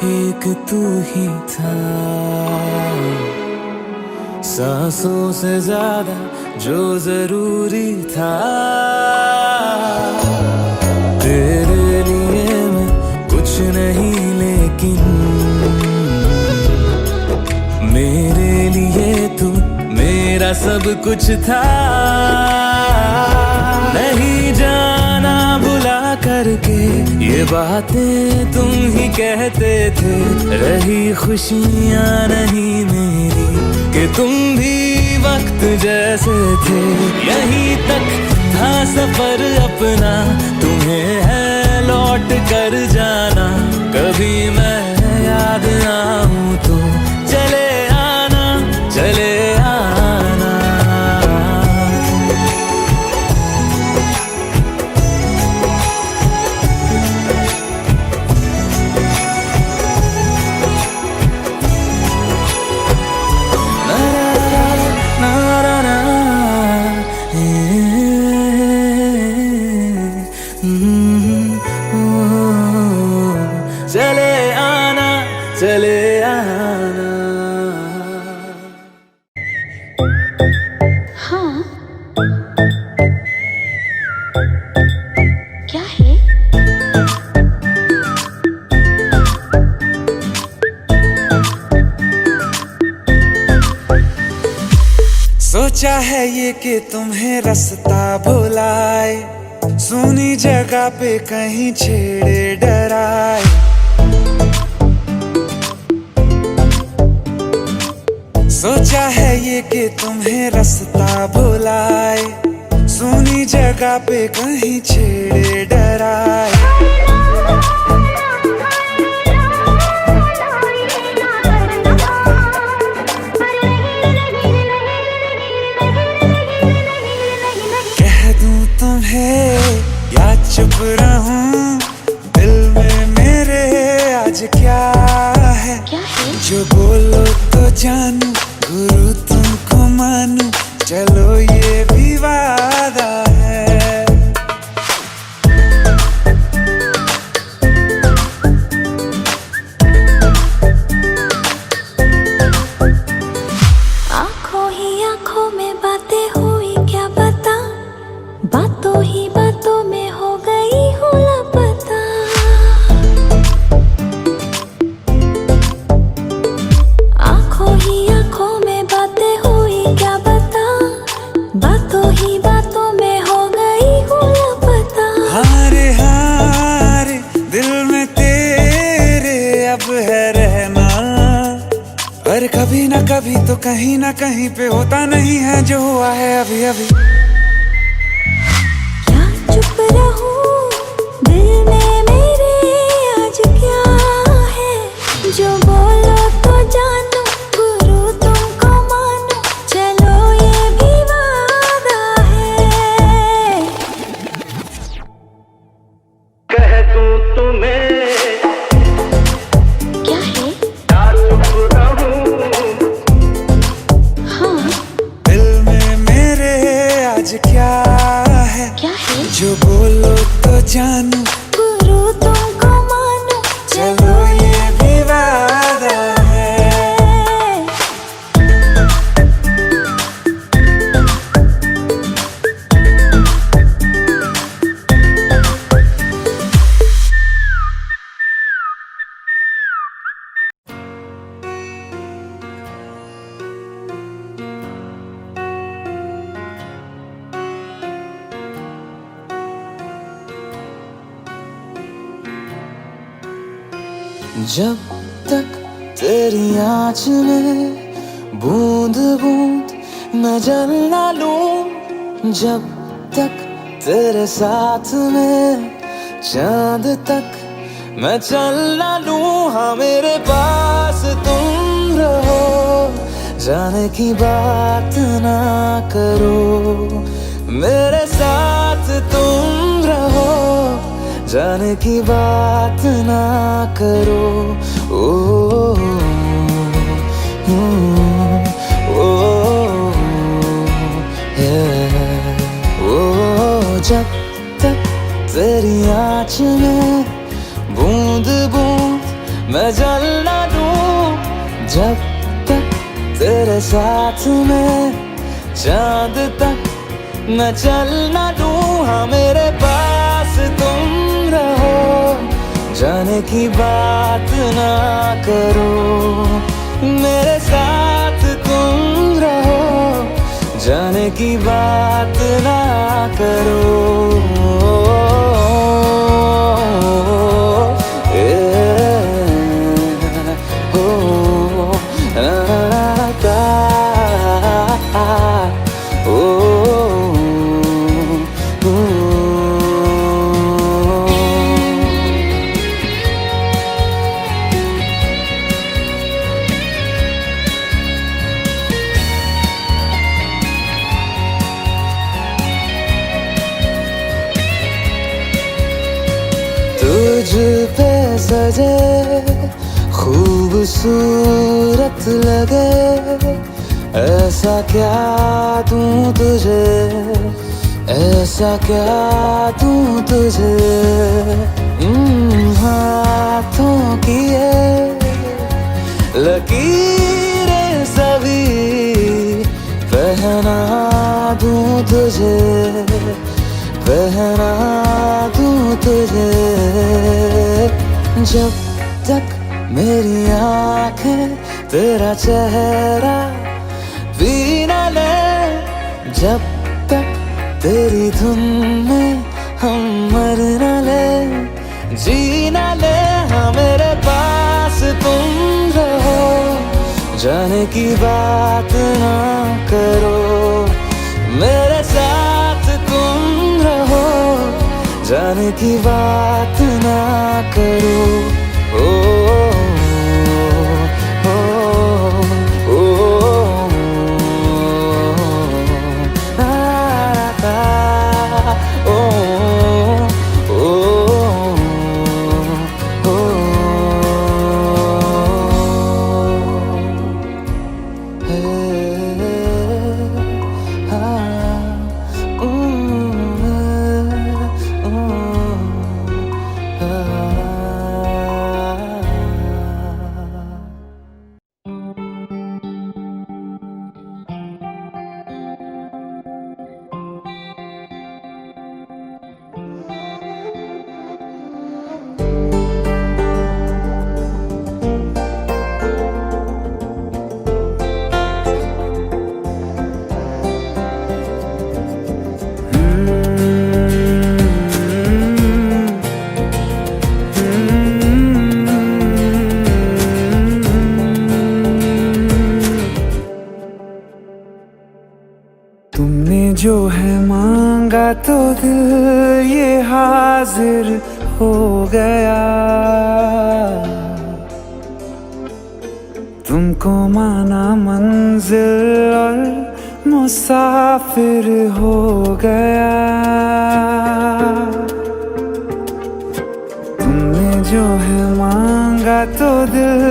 एक तू ही था, सांसों से ज्यादा जो जरूरी था, तेरे लिए मैं कुछ नहीं लेकिन मेरे लिए तू मेरा सब कुछ था। नहीं जाना भुला करके ये बातें तुम ही कहते थे, रही खुशियाँ नहीं मेरी कि तुम भी वक्त जैसे थे। यहीं तक था सफर अपना, तुम्हें है लौट कर जाना, कभी मैं याद आऊं तो चले आना, चले आना। चले आना, चले आना। हाँ, क्या है? है ये कि तुम्हें रास्ता भुलाए, सुनी जगह पे कहीं छेड़े डराए। सोचा है ये कि तुम्हें रास्ता भुलाए, सुनी जगह पे कहीं छेड़े डराए। कह दूं तुम्हें या चुप रहूं, दिल में मेरे आज क्या है? जो बोलो तो जानू, गुरु तुमको मानू, चलो ये भी वादा है। आंखों ही आंखों में बातें हुई क्या बता, बातों ही बातों में हो गई हूँ लापता। आंखों ही आंखों में बातें हुई क्या बता, बातों ही बातों में हो गई हूँ लापता। हारे हारे दिल में तेरे अब है रहना, पर कभी ना कभी तो कहीं ना कहीं पे होता नहीं है जो हुआ है अभी अभी। क्या चुप रहूं, दिल में मेरे आज क्या है? जो बोलो तो जानू, गुरु तुमको मानू, चलो ये भी वादा है। कह दूं तुम्हें क्या है? या चुप रहूं, हाँ दिल में मेरे आज क्या है? क्या है? जो बोलो तो जानू, गुरु तुमको मानू, चलो ये भी वादा है। जब तक तेरी आँच में बूंद बूंद मैं जल ना लूं, जब तक तेरे साथ में चांद तक मैं चल ना लूं। हाँ मेरे पास तुम रहो, जाने की बात ना करो, मेरे साथ तुम रहो, जाने की बात ना करो। ओ, जब तक तेरी आँच में बूंद बूंद मैं जल ना लूं, जब तक तेरे साथ में चांद तक मैं चल ना लूं। हाँ मेरे पास तुम रहो, जाने की बात ना करो, मेरे साथ तुम रहो, जाने की बात ना करो। तुझ पे सजे खूबसूरत लगे, ऐसा क्या दूं तुझे, ऐसा क्या दूं तुझे। हाथों की ये लकीरें सभी पहना दूं तुझे, पहना दूं तुझे। जब तक मेरी आंखें तेरा चेहरा भी न ले, जब तक तेरी धुन में हम मर न ले, जी न ले, हाँ मेरे पास तुम रहो, जाने की बात ना करो, मेरे साथ तुम रहो, जाने की बात ना करो। तुमने जो है मांगा तो दिल ये हाजिर हो गया, तुमको माना मंजिल और मुसाफिर हो गया। तुमने जो है मांगा तो दिल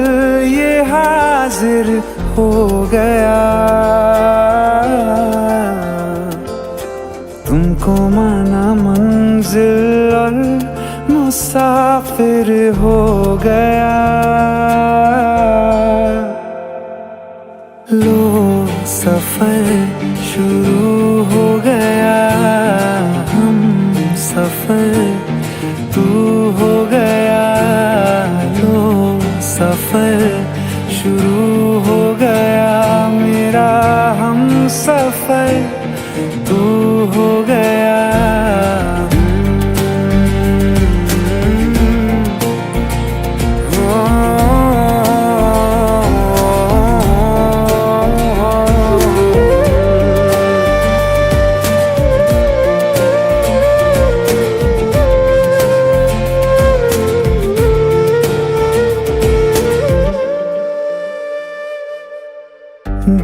ये हाजिर हो गया, तुमको माना मंजिल और मुसाफिर हो गया। लो सफर शुरू हो गया, हम सफर तू हो गया। लो सफर शुरू हो गया, मेरा हम सफर तू हो गया।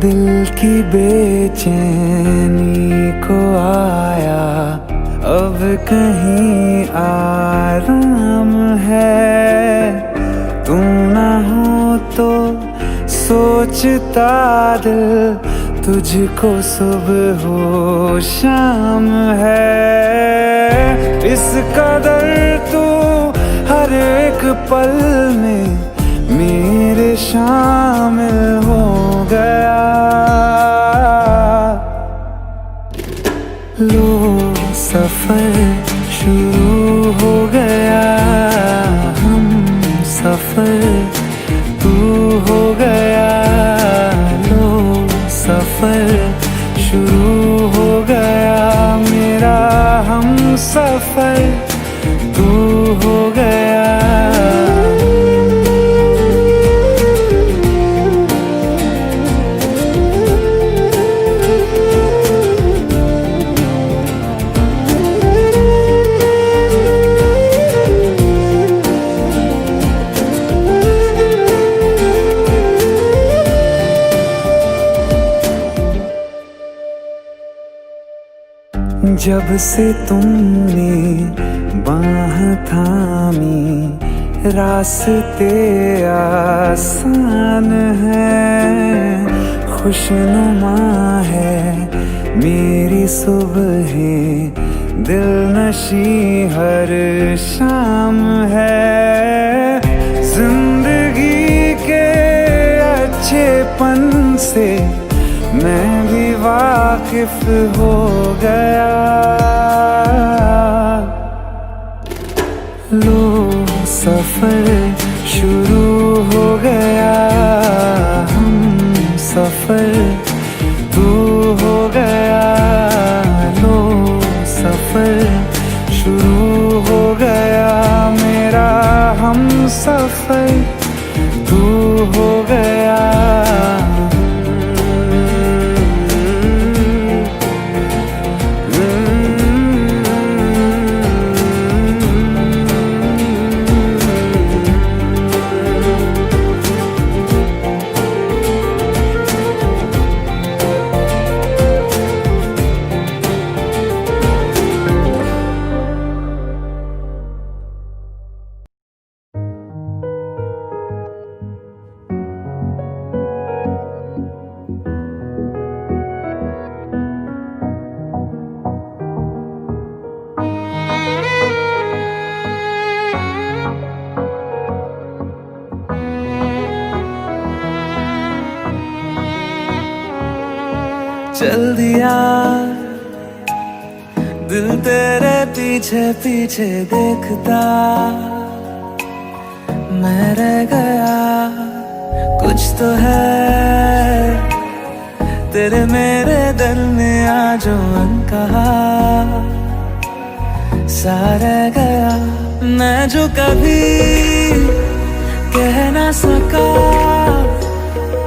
दिल की बेचैनी को आया अब कहीं आराम है, तू ना हो तो सोचता दिल तुझको सुबह हो शाम है। इस कदर तू हर एक पल में मेरे शामिल हो गया। लो सफर शुरू हो गया, हम सफर तू हो गया। लो सफर शुरू हो गया, मेरा हम सफर तू हो गया। जब से तुमने बाह थामी रास्ते आसान है, खुशनुमा है मेरी सुबहें, दिल नशी हर शाम है। जिंदगी के अच्छेपन से मैं भी वाकिफ हो गया। लो सफर शुरू हो गया, हम सफर तू हो गया। चल दिया, दिल तेरे पीछे पीछे देखता मैं रह गया। कुछ तो है तेरे मेरे दरमिया जो अनकहा सा रह गया। मैं जो कभी कह ना सका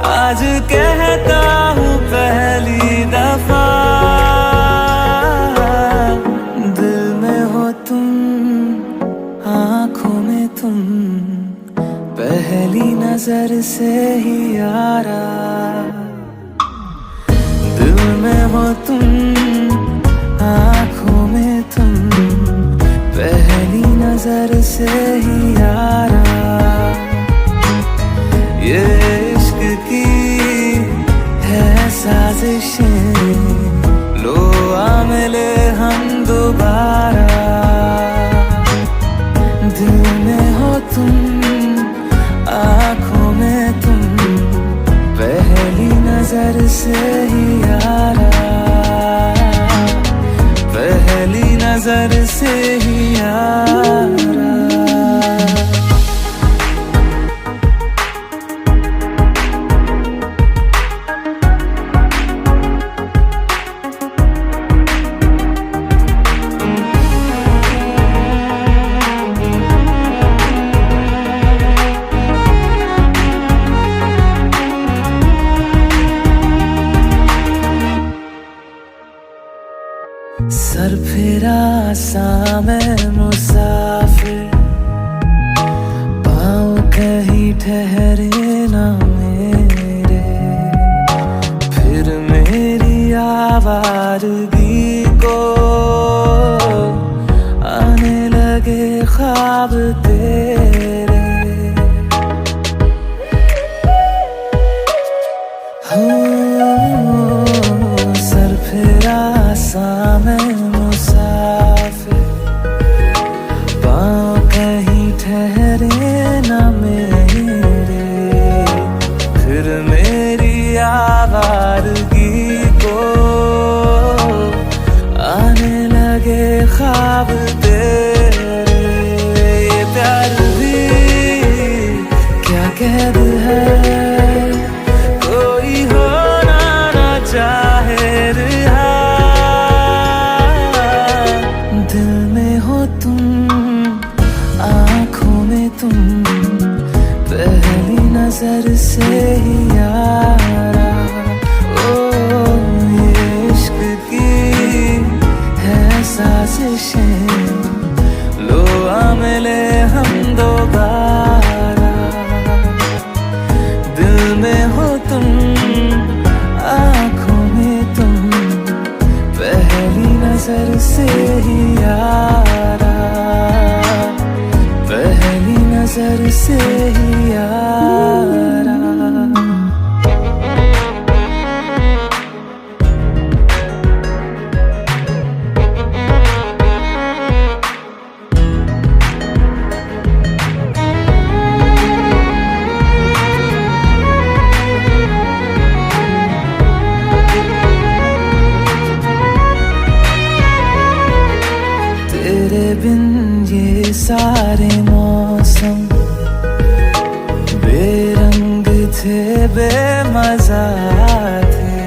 आज कहता हूँ पहली दफा। दिल में हो तुम, आँखों में तुम, पहली नजर से ही यारा। दिल में हो तुम, आँखों में तुम, पहली नजर से ही यारा। ये इश्क की है साजिशें, लो आ मिले हम दोबारा। दिल में हो तुम, आँखों में तुम, पहली नजर से ही यारा। पहली नजर से ही यारा। सर फिरा सा मैं मुसाफिर, पाँव कहीं ठहरे ना मेरे। फिर मेरी आवारगी को आने लगे ख्वाब तेरे। सर फिरा सा मैं मुसाफिर, पाँव कहीं ठहरे ना मेरे। फिर मेरी आवारगी को आने लगे ख्वाब तेरे। ये प्यार भी क्या कैद है, कोई होना ना चाहे रिहा। दिल में हो तुम, आँखों में तुम, पहली नजर से ही यारा। ओ ये इश्क की है साजिशें, लो आ मिले हम दोबारा। दिल में हो तुम, आँखों में तुम, पहली नजर से ही यारा। पहली नजर से ही यारा। तेरे बिन ये सारे मौसम बेरंग थे, बेमजा थे।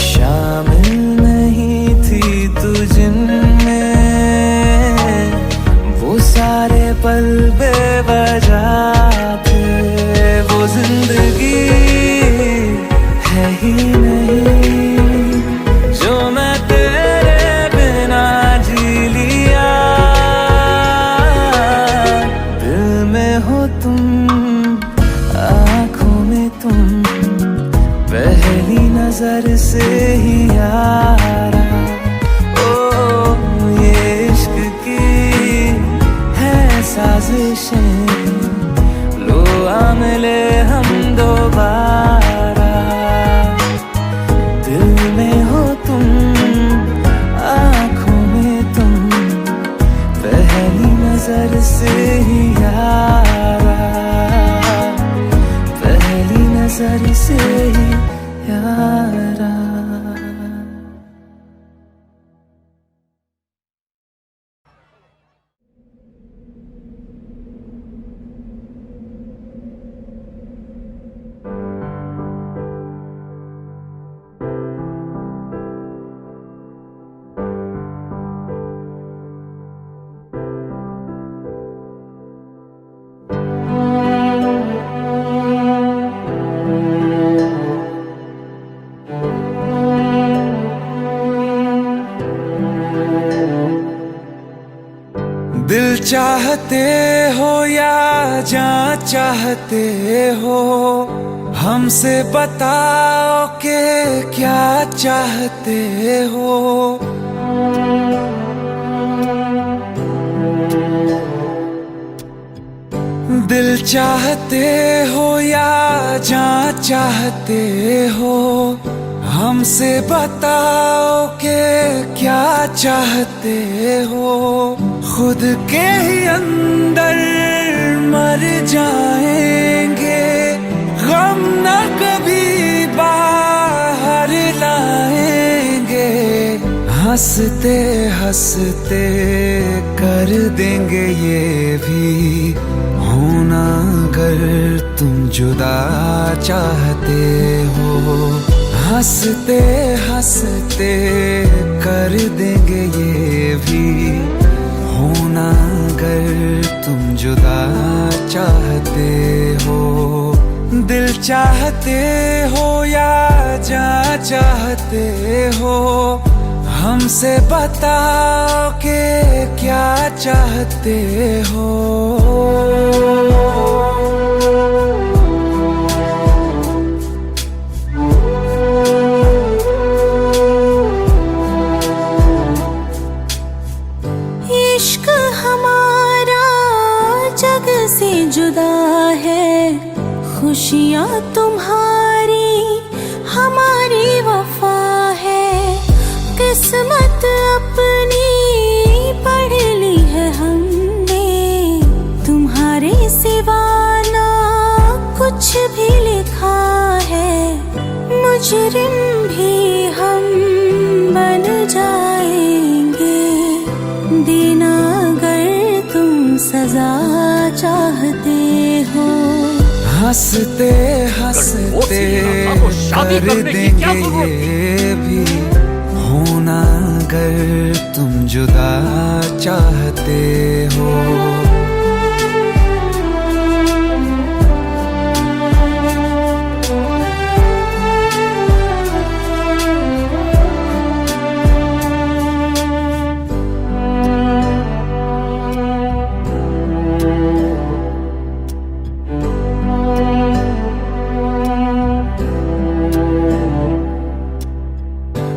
शामिल नहीं थी तू जिनमें, वो सारे पल बेवजह थे। वो जिंदगी है ही नहीं जो मैं तेरे बिना जी लिया। दिल में हो तुम, आँखों में तुम, पहली नजर से ही यारा। ओ ये इश्क की है साजिशें, लो आ मिले हम दोबारा। दिल में हो तुम, आँखों में तुम, पहली नजर से ही यारा। पहली नजर से ही यारा। दिल चाहते हो या जान चाहते हो, हमसे बताओ कि क्या चाहते हो। दिल चाहते हो या जान चाहते हो, हमसे बताओ कि क्या चाहते हो। खुद के ही अंदर मर जाएंगे, गम न कभी बाहर लाएंगे। हंसते हंसते कर देंगे ये भी, होना अगर तुम जुदा चाहते हो। हंसते हंसते कर देंगे ये भी, होना अगर तुम जुदा चाहते हो। दिल चाहते हो या जान चाहते हो, हमसे बताओ कि क्या चाहते हो। इश्क हमारा जग से जुदा है, खुशियाँ तुम्हारी हमारी वफा है। किस्मत अपनी पढ़ ली है हमने, तुम्हारे सिवा ना कुछ भी लिखा है। मुजरिम भी हम बन जाएंगे, देना अगर तुम सजा चाहते हो। हंसते हंसते कर देंगे ये भी, होना अगर तुम जुदा चाहते हो।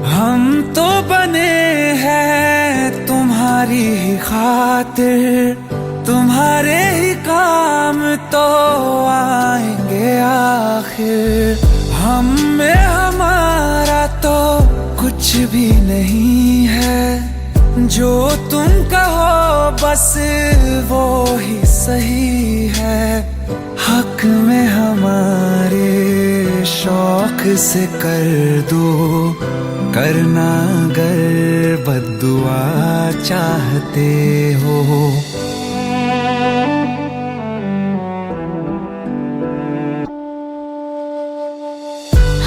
हम तो बने हैं तुम्हारी ही खातिर, तुम्हारे ही काम तो आएंगे आखिर। हम में हमारा तो कुछ भी नहीं है, जो तुम कहो बस वो ही सही है। हक में हमारे शौक से कर दो, करना अगर बद्दुआ चाहते हो।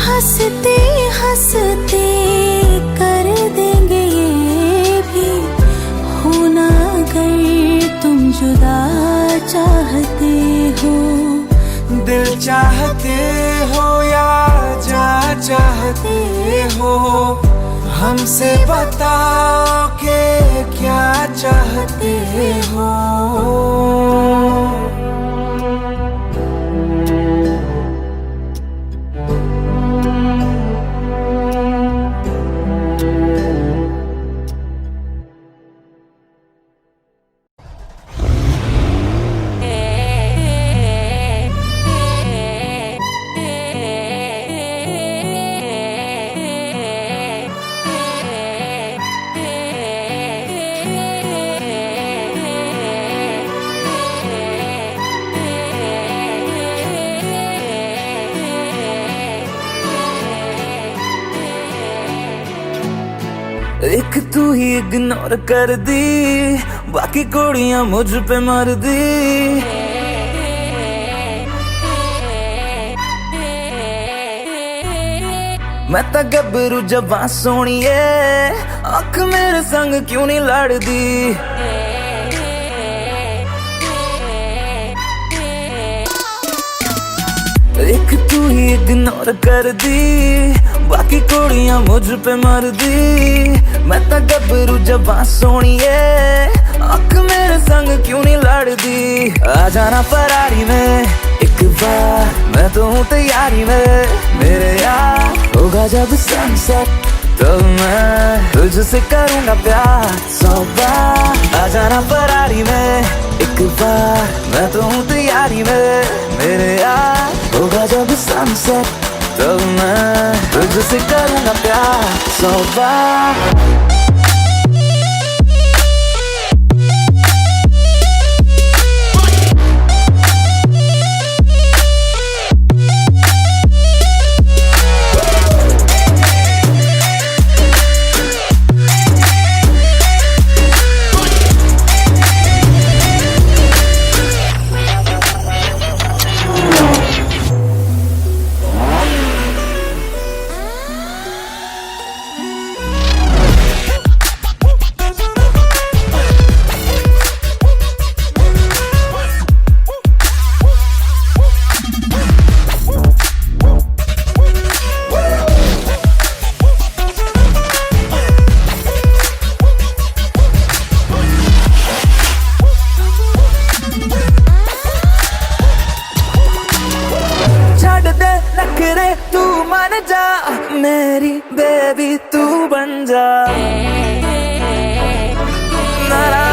हंसते हंसते कर देंगे ये भी, होना अगर तुम जुदा चाहते हो। दिल चाहते हो या जान चाहते हो, हमसे बताओ कि क्या चाहते हो। एक तू ही इग्नोर कर दी, बाकी कुड़ियां मुझ पे मर दी। मैं तो गबरू जवां सोनिए, अख मेरे संग क्यों नहीं लड़दी। एक तू ही इग्नोर कर दी, बाकी कुड़ियां मुझ पे मर दी। मैं तो गबरू जवां सोनिए, अख मेरे संग क्यों नहीं लड़दी, आ जाना फरारी में एक बार, मैं तो हूँ तैयारी में मेरे यार। होगा जब सनसेट तो मैं तुझसे करूँगा प्यार 100 बार, आ जाना फरारी में एक बार, मैं तो हूँ तैयारी में मेरे यार। होगा जब सनसेट तो मैं तुझसे करूँगा प्यार 100 बार। तू मान जा मेरी बेबी, तू बन जा नारा,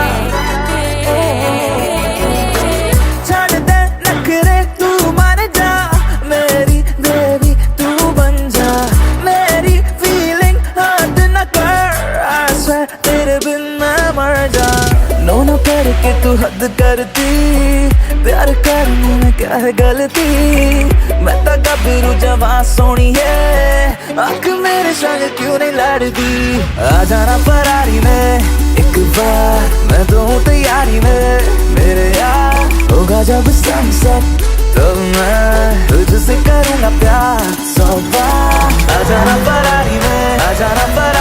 छोड़ दे नखरे तू मान जा मेरी बेबी, तू बन जा मेरी फीलिंग हद न कर, I swear तेरे बिन मैं मर जा। नो न करके तू हद करती, प्यार करने में क्या है गलती, मैं तो गबरू जवां सोनी है, आँख मेरे संग क्यों नहीं लड़दी, आ जाना फरारी में एक बार, मैं तो हूँ तैयारी में मेरे यार। होगा जब सनसेट तो मैं तुझसे करूँगा प्यार 100 बार, आ जाना फरारी में, आ जाना फरारी